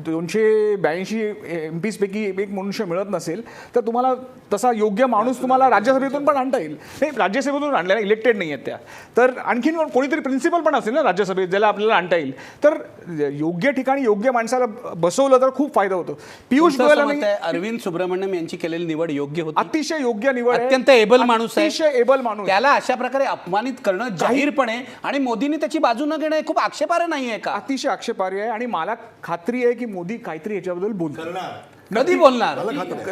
282 MPs पैकी एक मनुष्य मिळत नसेल तर तुम्हाला तसा योग्य माणूस तुम्हाला राज्यसभेतून पण आणता येईल. नाही, राज्यसभेतून आणलेला इलेक्टेड नाही आहेत त्या, तर आणखीन कोणीतरी प्रिन्सिपल पण असेल ना राज्यसभेत ज्याला आपल्याला आणता येईल. तर योग्य ठिकाणी योग्य माणसाला बसवलं तर खूप फायदा होतो. पियुष गोयल अरविंद सुब्रमण्यम यांची केलेली निवड योग्य होती. अतिशय योग्य निवड आहे. अत्यंत एबल माणूस आहे. अतिशय एबल माणूस. त्याला अशा प्रकारे अपमानित करणं जाहीरपणे आणि मोदींनी त्याची बाजू न घेणं हे खूप आक्षेपार्ह नाहीये का? अतिशय आक्षेपार्ह आहे. आणि मला खात्री आहे की मोदी काहीतरी याच्याबद्दल बोलतील. कधी बोलणार?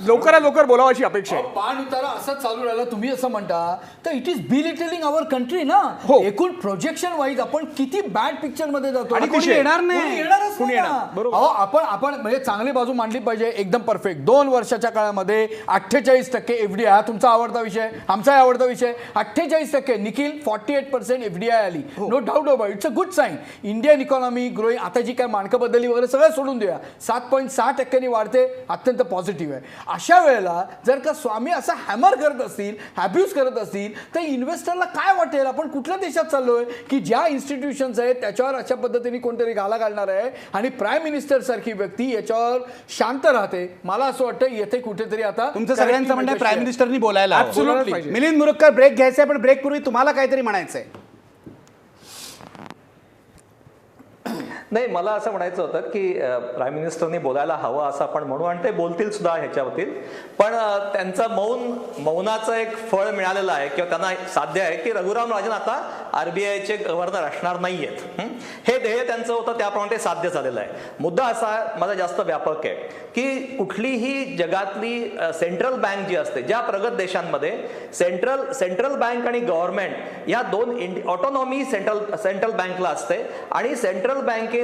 लवकरात लवकर बोलावं अशी अपेक्षा आहे. पान उतारा असंच चालू राहिला तुम्ही असं म्हणता तर it is belittling our country ना. हो. एकूण प्रोजेक्शन वाईज आपण किती बॅड पिक्चर मध्ये जातो. आणि कोणी येणार नाही. कोणी येणारच कोणी नाही ना. येणार. बरोबर. अहो, आपण म्हणजे चांगली बाजू मांडली पाहिजे. एकदम परफेक्ट. 2 वर्षाच्या काळामध्ये 48% FDI. हा तुमचा आवडता विषय, आमचाही आवडता विषय. 48%. निखिल 48% FDI आली. No doubt about. It's a good sign. Indian economy growing. आता जी काय मानकं बदलली वगैरे सगळं सोडून द्या. 7.6% वाढते. अत्यंत पॉझिटिव्ह. अशा वेळेला जर का स्वामी असा हॅमर करत असतील, अब्यूज करत असतील तर इन्व्हेस्टरला काय वाटेल? आपण कुठल्या देशात चाललोय की ज्या इन्स्टिट्यूशन्स आहेत त्याच्यावर अशा पद्धतीने कोणतरी घाला घालणार आहे आणि प्राईम मिनिस्टर सारखी व्यक्ती याच्यावर शांत राहते. मला असं वाटतं येथे कुठेतरी आता तुमचं सगळ्यांचं म्हणणं आहे प्राईम मिनिस्टरनी बोलायला हवं. Absolutely. मिलिंद मुरुगकर, ब्रेक घ्यायचा आहे पण ब्रेक पूर्वी तुम्हाला काहीतरी म्हणायचंय. नाही, मला असं म्हणायचं होतं की प्राईम मिनिस्टरनी बोलायला हवं असं आपण म्हणू आणि ते बोलतील सुद्धा ह्याच्यावरती. पण त्यांचं मौनाचं एक फळ मिळालेलं आहे किंवा त्यांना साध्य आहे की रघुराम राजन आता RBIचे गव्हर्नर असणार नाही आहेत. हे ध्येय त्यांचं होतं, त्याप्रमाणे ते साध्य झालेलं आहे. मुद्दा असा माझा जास्त व्यापक आहे की कुठलीही जगातली सेंट्रल बँक जी असते, ज्या प्रगत देशांमध्ये सेंट्रल बँक आणि गव्हर्नमेंट या 2 ऑटोनॉमी सेंट्रल बँकला असते आणि सेंट्रल बँकेनी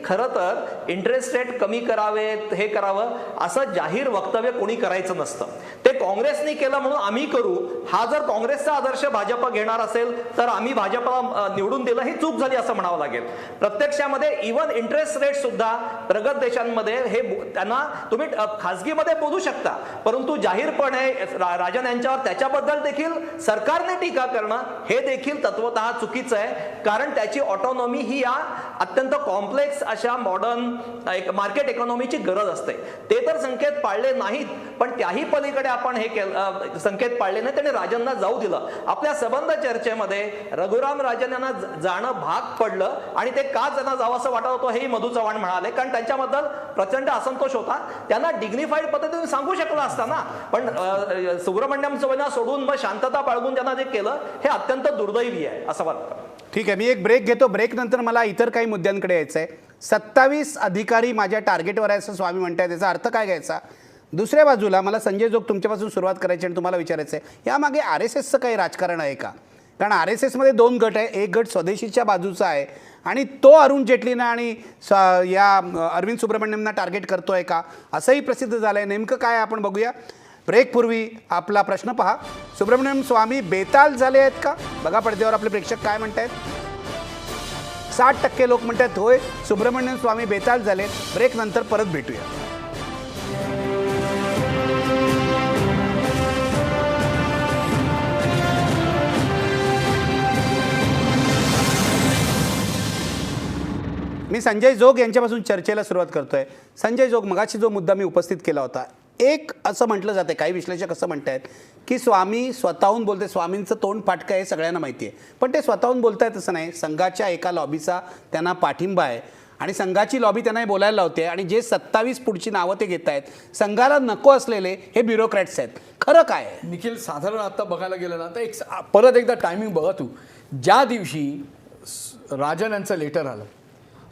खरं तर इंटरेस्ट रेट कमी करावेत, हे करावं असं जाहीर वक्तव्य कोणी करायचं नसतं. ते काँग्रेसनी केलं म्हणून आम्ही करू, हा जर काँग्रेसचा आदर्श भाजप घेणार असेल तर आम्ही भाजपला निवडून दिलं, ही चूक झाली असं म्हणावं लागेल. प्रत्यक्षामध्ये इव्हन इंटरेस्ट रेट सुद्धा प्रगत देशांमध्ये हे त्यांना तुम्ही खासगीमध्ये बोलू शकता, परंतु जाहीरपणे राजन यांच्यावर त्याच्याबद्दल देखील सरकारने टीका करणं हे देखील तत्वतः चुकीचं आहे. कारण त्याची ऑटोनॉमी ही या अत्यंत कॉम्प्लेक्स अशा मॉडर्न एक मार्केट इकॉनॉमीची गरज असते. ते तर संकेत पाळले नाहीत, पण त्याही पलीकडे आपण हे संकेत पाळले नाही. त्यांनी राजनना जाऊ दिलं. आपल्या संबंध चर्चेमध्ये रघुराम राजन यांना जाणं भाग पडलं आणि ते का त्यांना जावं असं वाटत होतं हेही मधू चव्हाण म्हणाले, कारण त्यांच्याबद्दल प्रचंड असंतोष होता. त्यांना डिग्निफाईड पद्धतीने सांगू शकला असता ना, पण सुब्रमण्यम स्वामींना सोडून मग शांतता बाळगून त्यांना जे केलं हे अत्यंत दुर्दैवी आहे असं वाटतं. ठीक आहे, मी एक ब्रेक घेतो. ब्रेक नंतर मला इतर काही मुद्द्यांकडे यायचं आहे. 27 अधिकारी माझ्या टार्गेटवर आहे असं स्वामी म्हणताय, त्याचा अर्थ काय घ्यायचा? दुसऱ्या बाजूला मला संजय जोग तुमच्यापासून सुरुवात करायची आणि तुम्हाला विचारायचं आहे, यामागे RSSचं काही राजकारण आहे का? कारण RSSमध्ये 2 गट आहे. एक गट स्वदेशीच्या बाजूचा आहे आणि तो अरुण जेटलींना आणि या अरविंद सुब्रमण्यमना टार्गेट करतोय का, असंही प्रसिद्ध झालं आहे. नेमकं काय आपण बघूया. ब्रेकपूर्वी आपला प्रश्न पहा. सुब्रमण्यम स्वामी बेताल झाले आहेत का? बघा पडद्यावर आपले प्रेक्षक काय म्हणत आहेत. 60% लोक म्हणतात होय, सुब्रमण्यम स्वामी बेताल झाले. ब्रेक नंतर परत भेटूया. मी संजय जोग यांच्यापासून चर्चेला सुरुवात करतोय. संजय जोग, मगाशी जो मुद्दा मी उपस्थित केला होता, एक असं म्हटलं जाते, काही विश्लेषक असं म्हणतात की स्वामी स्वतःहून बोलते. स्वामींचं तोंड फाटकं आहे संगळ्यांना माहिती आहे, पण ते स्वतःहून बोलतायत असं नाही. संघाच्या एका लॉबीचा त्यांना पाठिंबा आहे आणि संघाची लॉबी त्यांना बोलायला लावते आणि जे 27 पुढची नावं ते घेत आहेत, संघाला नको असलेले हे ब्युरोक्रॅट्स आहेत. खरं काय आहे निखिल? साधारण आता बघायला गेलं ना तर परत एकदा टायमिंग बघा तू. ज्या दिवशी राजन यांचं लेटर आलं,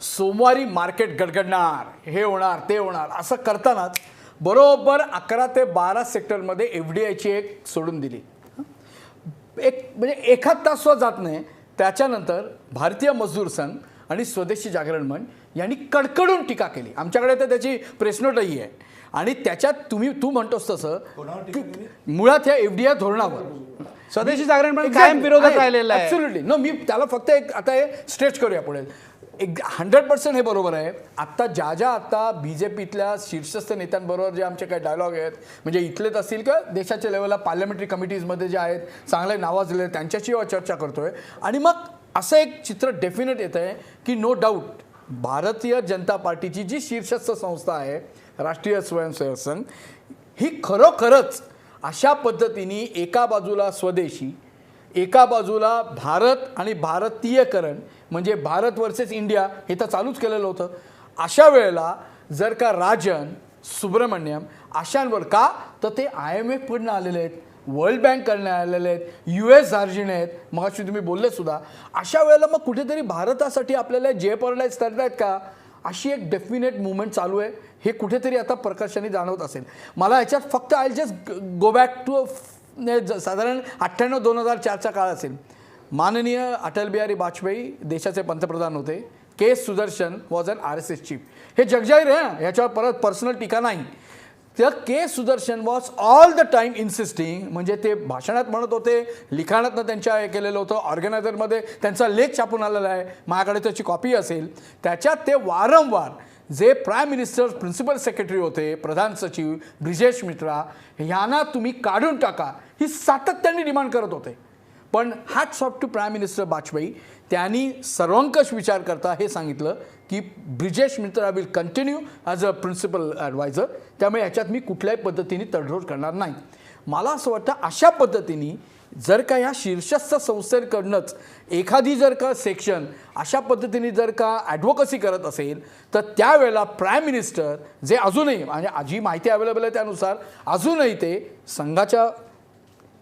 सोमवारी मार्केट गडगडणार, हे होणार ते होणार असं करतानाच बरोबर 11 ते 12 सेक्टरमध्ये FDIची एक सोडून दिली. एक म्हणजे एखाद तास सुद्धा जात नाही. त्याच्यानंतर भारतीय मजदूर संघ आणि स्वदेशी जागरण मंच यांनी कडकडून टीका केली. आमच्याकडे तर त्याची प्रेसनोटही आहे आणि त्याच्यात तू म्हणतोस तसं मुळात या FDI धोरणावर स्वदेशी जागरण मंच कायम विरोधात राहिलेला आहे. Absolutely no. मी त्याला फक्त एक आता हे स्ट्रेच करूया पुढे. 100% हे बरोबर आहे. आत्ता ज्या आता BJPतल्या शीर्षस्थ नेत्यांबरोबर जे आमचे काही डायलॉग आहेत, म्हणजे इथलेच असतील का देशाच्या लेवलला पार्लमेंटरी कमिटीजमध्ये जे आहेत चांगले नावाजलेले, त्यांच्याशी चर्चा करतोय आणि मग असं एक चित्र डेफिनेट येत आहे की नो डाऊट भारतीय जनता पार्टीची जी शीर्षस्थ संस्था आहे राष्ट्रीय स्वयंसेवक संघ, ही खरोखरच अशा पद्धतीने एका बाजूला स्वदेशी, एका बाजूला भारत आणि भारतीयकरण म्हणजे भारत वर्सेस इंडिया हे तर चालूच केलेलं होतं. अशा वेळेला जर का राजन, सुब्रमण्यम अशांवर का, तर ते IMF कडनं आलेले आहेत, वर्ल्ड बँककडनं आलेले आहेत, US अर्जिन आहेत, मगाशी तुम्ही बोलले सुद्धा. अशा वेळेला मग कुठेतरी भारतासाठी आपल्याला जेपॉर्डाइज करतायत का, अशी एक डेफिनेट मुवमेंट चालू आहे. हे कुठेतरी आता प्रकर्षाने जाणवत असेल मला. याच्यात फक्त I just go back to साधारण 98-2004चा काळ असेल. माननीय अटल बिहारी वाजपेयी देशाचे पंतप्रधान होते. K. Sudarshan was an RSS chief. हे जगजाहीर आहे, ह्याच्यावर परत पर्सनल टीका नाही. तर K. Sudarshan was all the time insisting, म्हणजे ते भाषणात म्हणत होते, लिखाणातनं त्यांच्या हे केलेलं होतं, ऑर्गनायझरमध्ये त्यांचा लेख छापून आलेला आहे, माझ्याकडे त्याची कॉपी असेल. त्याच्यात ते वारंवार जे प्राईम मिनिस्टर प्रिन्सिपल सेक्रेटरी होते, प्रधान सचिव ब्रिजेश मित्रा, ह्यांना तुम्ही काढून टाका ही सातत्याने डिमांड करत होते. पण hats off to prime minister Vajpayee, त्यांनी सर्वंकष विचार करता हे सांगितलं की Brajesh Mitra will continue as a principal adviser, त्यामुळे ह्याच्यात मी कुठल्याही पद्धतीने तडजोड करणार नाही. मला असं वाटतं अशा पद्धतीने जर का या शीर्षस्थ संस्थेकडनंच एखादी जर का सेक्शन अशा पद्धतीने जर का ॲडव्होकसी करत असेल, तर त्यावेळेला प्राईम मिनिस्टर जे अजूनही म्हणजे जी माहिती अवेलेबल आहे त्यानुसार अजूनही ते संघाच्या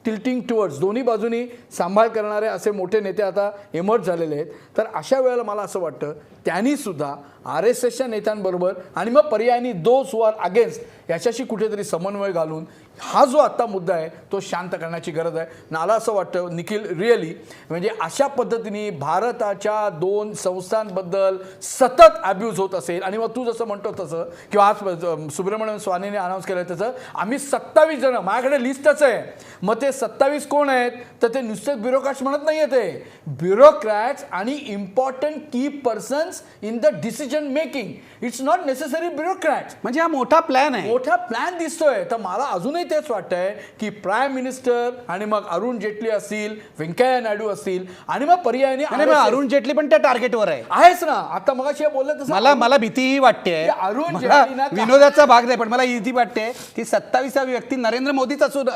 टिल्टिंग टुवर्ड्स दोन्ही बाजूनी सांभाळ करणारे असे मोठे नेते आता इमर्ज झालेले आहेत. तर अशा वेळेला मला असं वाटतं त्यांनीसुद्धा RSSच्या नेत्यांबरोबर आणि मग पर्यायाने दोज हू आर अगेन्स्ट याच्याशी कुठेतरी समन्वय घालून हा जो आत्ता मुद्दा आहे तो शांत करण्याची गरज आहे. मला असं वाटतं निखिल रिअली म्हणजे अशा पद्धतीने भारताच्या 2 संस्थांबद्दल सतत ॲब्यूज होत असेल आणि मग तू जसं म्हणतो तसं किंवा आज सुब्रमण्यम स्वामीने अनाऊन्स केलं तसं आम्ही 27 जण, माझ्याकडे लिस्टच आहे. मग ते 27 कोण आहेत, तर ते नुसतेच ब्युरोक्रॅट्स म्हणत नाही, ते ब्युरोक्रॅट्स आणि इम्पॉर्टंट की persons in the decision decision making. It's not necessary bureaucrat. म्हणजे हा मोठा प्लॅन आहे. मोठा प्लॅन दिसतोय. तर मला अजूनही तेच वाटतंय की प्राईम मिनिस्टर आणि मग अरुण जेटली असतील, व्यंकय्या नायडू असतील आणि मग पर्यायाने नाही, पण अरुण जेटली पण त्या टार्गेटवर आहे. आहेच ना. आता मगाशी बोललं तसं मला भीतीही वाटते. अरुण मला जेटलीना विनोदाचा भाग नाही, पण मला भीती वाटते की 27वी व्यक्ती नरेंद्र मोदीच असून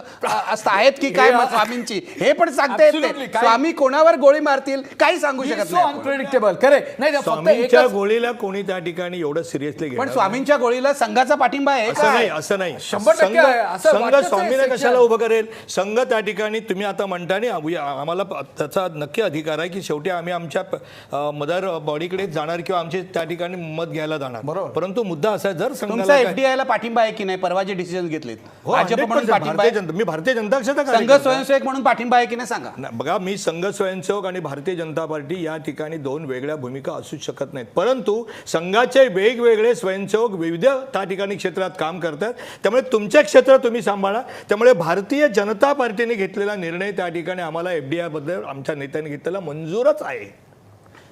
आहेत की काय स्वामींची हे पण सांगता येत Absolutely. नाही. काय- स्वामी कोणावर गोळी मारतील काही सांगू शकत नाही आपण. अनप्रेडिक्टेबल. खरे नाही फक्त स्वामींच्या एकच गोळीला कोणी त्या ठिकाणी एवढं सिरियसली पण स्वामींच्या गोळीला संघाचा पाठिंबा आहे असं का? नाही, असं नाही. 100% आहे. असं संघ वाटतच आहे स्वामीने section. कशाला उभं करेल? संघ त्या ठिकाणी तुम्ही आता म्हणता नाही, आम्हाला त्याचा नक्की अधिकार आहे की शेवटी आम्ही आमच्या मदर बॉडीकडे जाणार किंवा आमचे त्या ठिकाणी मत घ्यायला जाणार. बरोबर. परंतु मुद्दा असा आहे, जर तुमचा संघाला काय- एफडीआय ला पाठिंबा आहे की नाही? परवा जे डिसिजन घेतलेत हो, भाजप 100% म्हणून पाठिंबा आहे. मी भारतीय जनता पक्षाचा संघ कार्यकर्ता आहे. स्वयंसेवक म्हणून पाठिंबा आहे की नाही सांगा. नाही, बघा, मी संघ स्वयंसेवक आणि भारतीय जनता पार्टी या ठिकाणी दोन वेगळ्या भूमिका असू शकत नाहीत. परंतु संघाचे वेगवेगळे स्वयंसेवक विविध त्या ठिकाणी क्षेत्रात काम करतात. त्यामुळे तुमचे क्षेत्र तुम्ही सांभाळा. त्यामुळे भारतीय जनता पार्टीने घेतलेला निर्णय त्या ठिकाणी आम्हाला एफडीआय बद्दल आमच्या नेत्यांनी घेतलेला मंजूरच आहे.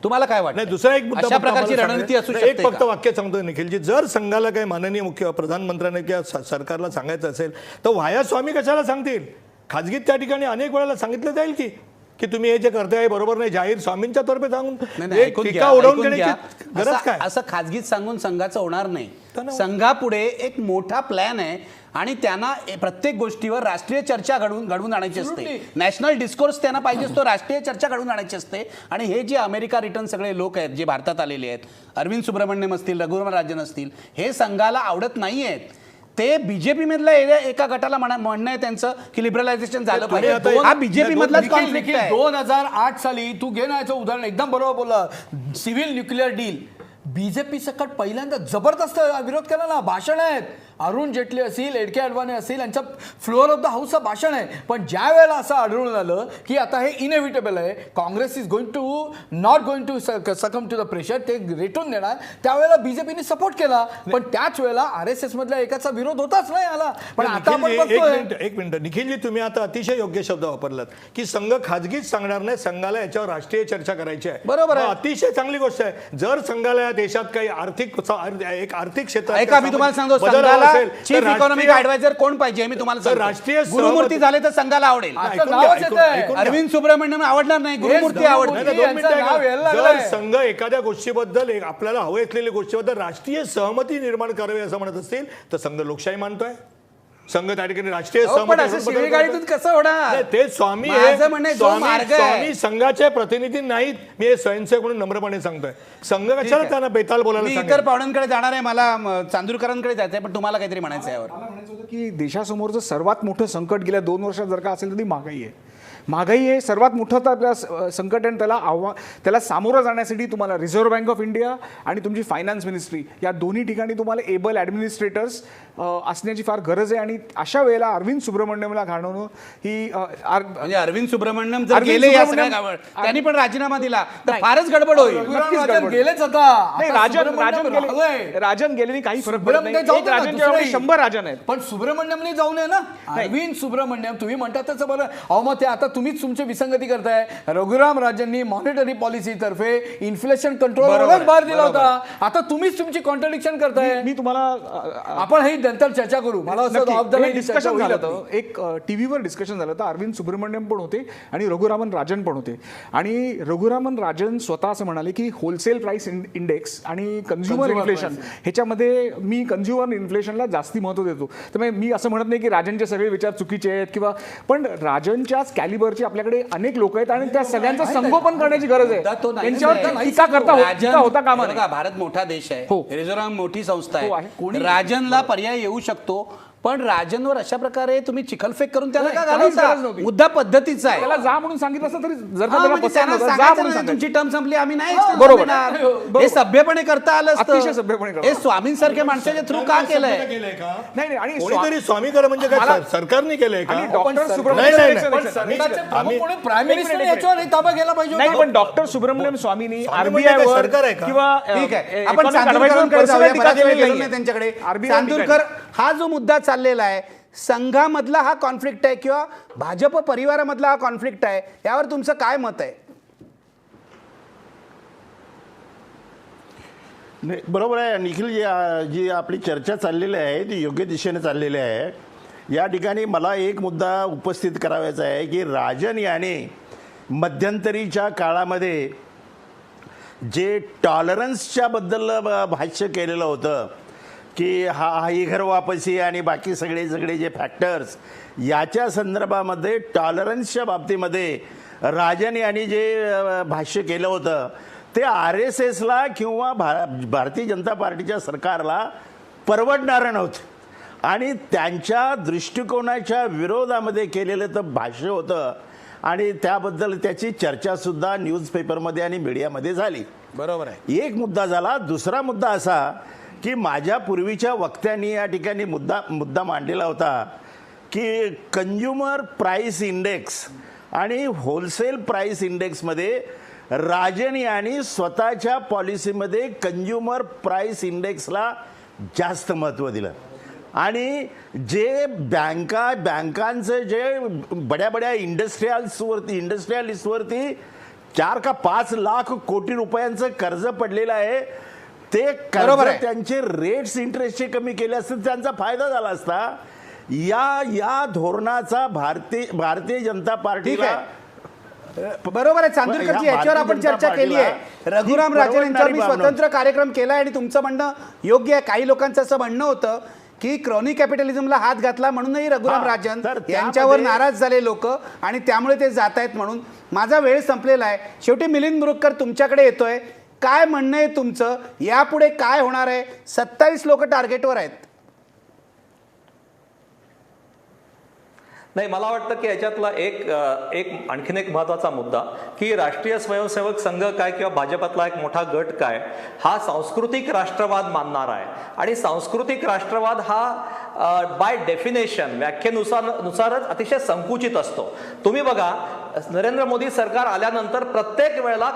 तुम्हाला काय वाटतं? नाही, दुसरा एक मुद्दा अशा फक्त प्रकारची आम्हाला रणनीती सांगायचं- असू नाही, शकते एक फक्त का? वाक्य सांगतो निखिलजी, जर संघाला काही माननीय मुख्य प्रधानमंत्र्यांना किंवा सरकारला सांगायचं असेल तर व्हाया स्वामी कशाला सांगतील? खाजगीत त्या ठिकाणी अनेक वेळेला सांगितलं जाईल की तुम्ही हे जे करताय बरोबर नाही, जाहीर स्वामींच्या तर्फे सांगून नाही, एक टीका उडवून घेण्याची गरज असं काय? असं खाजगीत सांगून संघाचं होणार नाही. तर संघापुढे एक मोठा प्लॅन आहे आणि त्यांना प्रत्येक गोष्टीवर राष्ट्रीय चर्चा घडवून आणायची असते. नॅशनल डिस्कोर्स त्यांना पाहिजे असतो, राष्ट्रीय चर्चा घडवून आणायची असते. आणि हे जे अमेरिका रिटर्न सगळे लोक आहेत जे भारतात आलेले आहेत, अरविंद सुब्रमण्यम असतील, रघुराम राजन असतील, हे संघाला आवडत नाही आहेत. ते बीजेपी मधल्या एका गटाला म्हणणं आहे त्यांचं की लिबरलायझेशन झालं पाहिजे. हा बीजेपी मधलाच कॉन्फ्लिक्ट आहे. 2008 साली तू घे ना याचं उदाहरण, एकदम बरोबर बोलला. सिव्हिल न्यूक्लिअर डील बीजेपी सकट पहिल्यांदा जबरदस्त विरोध केला ना. भाषण आहेत, अरुण जेटली असतील, एडके अडवाणी असतील, यांचं फ्लोअर ऑफ द हाऊसचं भाषण आहे. पण ज्या वेळेला असं आढळून आलं की आता हे इनएव्हिटेबल आहे, Congress is not going to succumb to the pressure, ते रेटून देणार, त्यावेळेला बीजेपीने सपोर्ट केला. पण त्याच वेळेला RSS मधल्या एकाचा विरोध होताच नाही आला. पण आता आपण बघतोय. एक मिनिट निखिलजी, तुम्ही आता अतिशय योग्य शब्द वापरलात की संघ खाजगीत सांगणार नाही, संघाला याच्यावर राष्ट्रीय चर्चा करायची आहे. बरोबर आहे. अतिशय चांगली गोष्ट आहे. जर संघाला या देशात काही आर्थिक क्षेत्रात ऐका, मी तुम्हाला सांगतो, बदल संघाला असेल तर चीफ इकॉनॉमिक ऍडवायझर कोण पाहिजे मी तुम्हाला सांगतो. राष्ट्रीय गुरुमूर्ती झाले तर संघाला आवडेल. असं नावच येतंय. अरविंद सुब्रमण्यम आवडणार नाही, गुरुमूर्ती आवडते. नाही, नाही, दोन मिनिटं यांचं नाव ऐका. यायला जर लागलंय. संघ एखाद्या गोष्टीबद्दल आपल्याला हवी असलेल्या गोष्टीबद्दल राष्ट्रीय सहमती निर्माण करावी असं म्हणत असतील तर संघ लोकशाही मानतोय. संघ त्या ठिकाणी राष्ट्रीय पण असं शिवीगाळीतून कसं होणार? नाही, ते स्वामी माझं म्हणणं जो मार्ग आहे. स्वामी संघाचे प्रतिनिधी नाहीत. मी हे स्वयंसेवक म्हणून नम्रपणे सांगतोय. संघ कशाला त्यांना बेताल बोलायला मी सांगेल? इतर पाहुण्यांकडे जाणार आहे, मला चांदूरकरांकडे जायचं आहे, पण तुम्हाला काहीतरी म्हणायचं आहे यावर. मला म्हणायचं होतं की देशासमोरचं सर्वात मोठं संकट गेल्या 2 वर्षात जर का असेल तर ती महागाई आहे. महागाई हे सर्वात मोठं तर आपल्या संकट आहे. त्याला सामोरं जाण्यासाठी तुम्हाला रिझर्व्ह बँक ऑफ इंडिया आणि तुमची फायनान्स मिनिस्ट्री या दोन्ही ठिकाणी तुम्हाला एबल ॲडमिनिस्ट्रेटर्स असण्याची फार गरज आहे. आणि अशा वेळेला अरविंद सुब्रमण्यमला घालवणं ही म्हणजे अरविंद सुब्रमण्यम जर अरविंद गेले या सुब्रमण्यम- सगळ्या गावात, त्यांनी पण राजीनामा दिला तर नाही. फारच गडबड होईल. नक्कीच राजन गडबड. गेलेच आता. नाही, आता राजन सुब्रमण्यम राहिलंय. राजन गेलेनी काही फरक पडत सुब्रमण्यम नाही. जाऊ एक दे ना, राजनच्या वेळी दुसरंही. 100 राजन आहेत. पण सुब्रमण्यमने जाऊ नये ना. अरविंद सुब्रमण्यम तुम्ही म्हणता त्याचं बरं. अहो मग ते आता तुम्हीच तुमची विसंगती करताय. रघुराम राजननी मॉनिटरी पॉलिसी तर्फे इन्फ्लेशन कंट्रोलवरच भार दिला होता. आता तुम्हीच तुमची कॉन्ट्रडिक्शन करताय. मी तुम्हाला आपण ही नंतर चर्चा करू. मला असं ऑफ द लाईन डिस्कशन झालं होतं. एक टीव्हीवर डिस्कशन झालं होतं. अरविंद सुब्रमण्यम पण होते आणि रघुरामन राजन पण होते. आणि रघुरामन राजन स्वतः असं म्हणाले की होलसेल प्राइस इंडेक्स आणि कन्झ्युमर इन्फ्लेशन ह्याच्यामध्ये मी कन्झ्युमर इन्फ्लेशनला जास्ती महत्व देतो. त्यामुळे मी असं म्हणत नाही की राजनचे सगळे विचार चुकीचे आहेत किंवा, पण राजनच्याच कॅलिबरचे आपल्याकडे अनेक लोक आहेत आणि त्या सगळ्यांचं संगोपन करण्याची गरज आहे. तो नाही त्यांच्यावर आहे. टीका राजन- होता कामा नये. बघा, भारत मोठा देश आहे. हो. रिझर्व्ह बँक मोठी संस्था हो, आहे. आहे. राजनला पर्याय येऊ शकतो, पण राजनवर अशा प्रकारे तुम्ही चिखलफेक करून त्याला का काहीच गरज घालवता? नव्हती. मुद्दा पद्धतीचा आहे. त्याला जा म्हणून सांगितलं असं तरी जर का हा, त्याला म्हणजे पसंत त्यांना नव्हतं, जा सांगायचं म्हणून नाही, सांगायचं. तुमची टर्म संपली, आम्ही नाही extend बरोबर. करणार. बरोबर. हे सभ्यपणे करता आलं असतं. अतिशय सभ्यपणे करता. हे स्वामींसारख्या माणसाच्या थ्रू का केलंय? नाही आणि कोणीतरी स्वामीकर म्हणजे काय मला- सरकारने केलंय का? आणि डॉक्टर नाही, सुब्रमण्यम नाही, एक नाही. second. आम्ही- प्राईम मिनिस्टर याच्यावर ताबा घ्यायला पाहिजे नाही होता. पण डॉक्टर सुब्रमण्यम स्वामीनी स्वामी म्हणजे आरबीआय काय, वर सरकार आहे का? किंवा ठीक आहे, आपण economic advisor चांदूरकरांकडे वर जाऊया. टीका बराच वेळ केलेली गेलो नाहीये. नाही त्यांच्याकडे. RBI चांदूरकर, हा जो मुद्दा चाललेला आहे संघामधला हा कॉन्फ्लिक्ट आहे किंवा भाजप परिवारामधला हा कॉन्फ्लिक्ट आहे, यावर तुमचं काय मत आहे? नाही, बरोबर आहे निखिल. जी आपली चर्चा चाललेली आहे ती योग्य दिशेने चाललेली आहे. या ठिकाणी मला एक मुद्दा उपस्थित करावायचा आहे की राजन याने मध्यंतरीच्या काळामध्ये जे टॉलरन्सच्या बद्दल भाष्य केलेलं होतं की ही घर वापसी आणि बाकी सगळे जे फॅक्टर्स याच्या संदर्भामध्ये टॉलरन्सच्या बाबतीमध्ये राजन यांनी जे भाष्य केलं होतं ते RSSला किंवा भारतीय जनता पार्टीच्या सरकारला परवडणारं नव्हतं आणि त्यांच्या दृष्टिकोनाच्या विरोधामध्ये केलेलं तर भाष्य होतं आणि त्याबद्दल त्याची चर्चासुद्धा न्यूजपेपरमध्ये आणि मीडियामध्ये झाली. बरोबर आहे. एक मुद्दा झाला. दुसरा मुद्दा असा की माझ्या पूर्वीच्या वक्त्यांनी या ठिकाणी मुद्दा मांडलेला होता की कंझ्युमर प्राईस इंडेक्स आणि होलसेल प्राईस इंडेक्समध्ये राजन यांनी स्वतःच्या पॉलिसीमध्ये कंझ्युमर प्राईस इंडेक्सला जास्त महत्त्व दिलं आणि जे बँकांचं जे बड्या इंडस्ट्रियलिस्टवरती 4 का 5 लाख कोटी रुपयांचं कर्ज पडलेलं आहे ते कर्ज त्यांचे रेट्स इंटरेस्टचे कमी केले असते त्यांचा फायदा झाला असता. या धोरणाचा भारतीय जनता पार्टीला बरोबर आहे. चांदूरकरजी याच्यावर आपण चर्चा केली आहे. रघुराम राजन यांच्यावर मी स्वतंत्र कार्यक्रम केला आणि तुमचं म्हणणं योग्य आहे. काही लोकांचं असं म्हणणं होतं की क्रॉनी कॅपिटलिझमला हात घातला म्हणूनही रघुराम राजन यांच्यावर नाराज झाले लोक आणि त्यामुळे ते जात आहेत म्हणून. माझा वेळ संपलेला आहे. शेवटी मिलिंद मुरुगकर तुमच्याकडे येतोय. काय म्हणणं आहे तुमचं? यापुढे काय होणार आहे? 27 लोक टार्गेटवर आहेत. नाही, मला वाटतं की याच्यातला एक आणखीन एक महत्त्वाचा मुद्दा की राष्ट्रीय स्वयंसेवक संघ काय किंवा भाजपातला एक मोठा गट काय हा सांस्कृतिक राष्ट्रवाद मानणारा आहे आणि सांस्कृतिक राष्ट्रवाद हा बाय डेफिनेशन व्याख्येनुसारच अतिशय संकुचित असतो. तुम्ही बघा नरेंद्र मोदी सरकार आल्यानंतर प्रत्येक वेळेला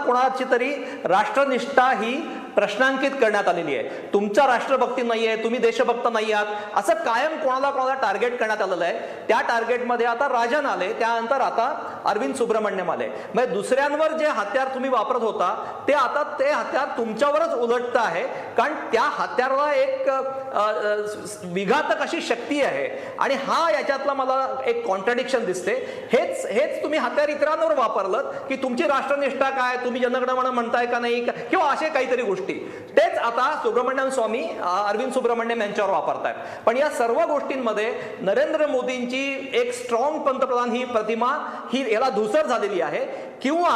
कोणाची तरी राष्ट्रनिष्ठा ही प्रश्नांकित करण्यात आलेली आहे. तुमचा राष्ट्रभक्ती नाही आहे, तुम्ही देशभक्त नाही आहात असं कायम कोणाला टार्गेट करण्यात आलेलं आहे. त्या टार्गेटमध्ये आता राजन आले, त्यानंतर आता अरविंद सुब्रमण्यम आले. म्हणजे दुसऱ्यांवर जे हत्यार तुम्ही वापरत होता ते आता ते हत्यार तुमच्यावरच उलटतं आहे कारण त्या हत्याराला एक विघातक अशी शक्ती आहे आणि याच्यातला मला एक कॉन्ट्रडिक्शन दिसते. हेच तुम्ही हत्यार इतरांवर वापरलं की तुमची राष्ट्रनिष्ठा काय, तुम्ही जनगणमन म्हणताय का नाही किंवा असे काहीतरी गोष्टी तेच आता सुब्रमण्यम स्वामी अरविंद सुब्रमण्यम यांच्यावर वापरतायत. पण या सर्व गोष्टींमध्ये नरेंद्र मोदींची एक स्ट्रॉंग पंतप्रधान ही प्रतिमा ही याला धूसर झालेली आहे किंवा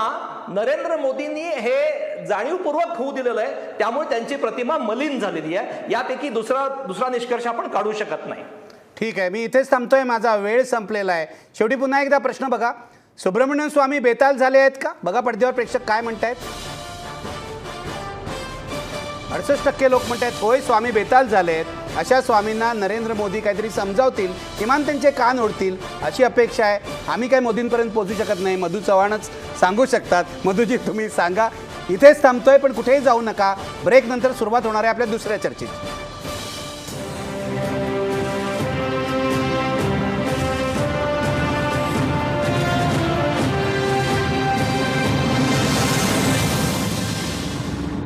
नरेंद्र मोदींनी हे जाणीवपूर्वक होऊ दिलेलं आहे त्यामुळे त्यांची प्रतिमा मलिन झालेली आहे. यापैकी दुसरा निष्कर्ष आपण काढू शकत नाही. ठीक आहे, मी इथेच थांबतोय. माझा वेळ संपलेला आहे. शेवटी पुन्हा एकदा प्रश्न बघा. सुब्रमण्यम स्वामी बेताल झाले आहेत का? बघा पडद्यावर प्रेक्षक काय म्हणतायत. 68% लोक म्हणतात होय स्वामी बेताल झाले आहेत. अशा स्वामींना नरेंद्र मोदी काहीतरी समजावतील, किमान त्यांचे कान ओढतील अशी अपेक्षा आहे. आम्ही काही मोदींपर्यंत पोहोचू शकत नाही, मधू चव्हाणच सांगू शकतात. मधूजी तुम्ही सांगा. इथेच थांबतोय पण कुठेही जाऊ नका. ब्रेक नंतर सुरुवात होणार आहे आपल्या दुसऱ्या चर्चेची.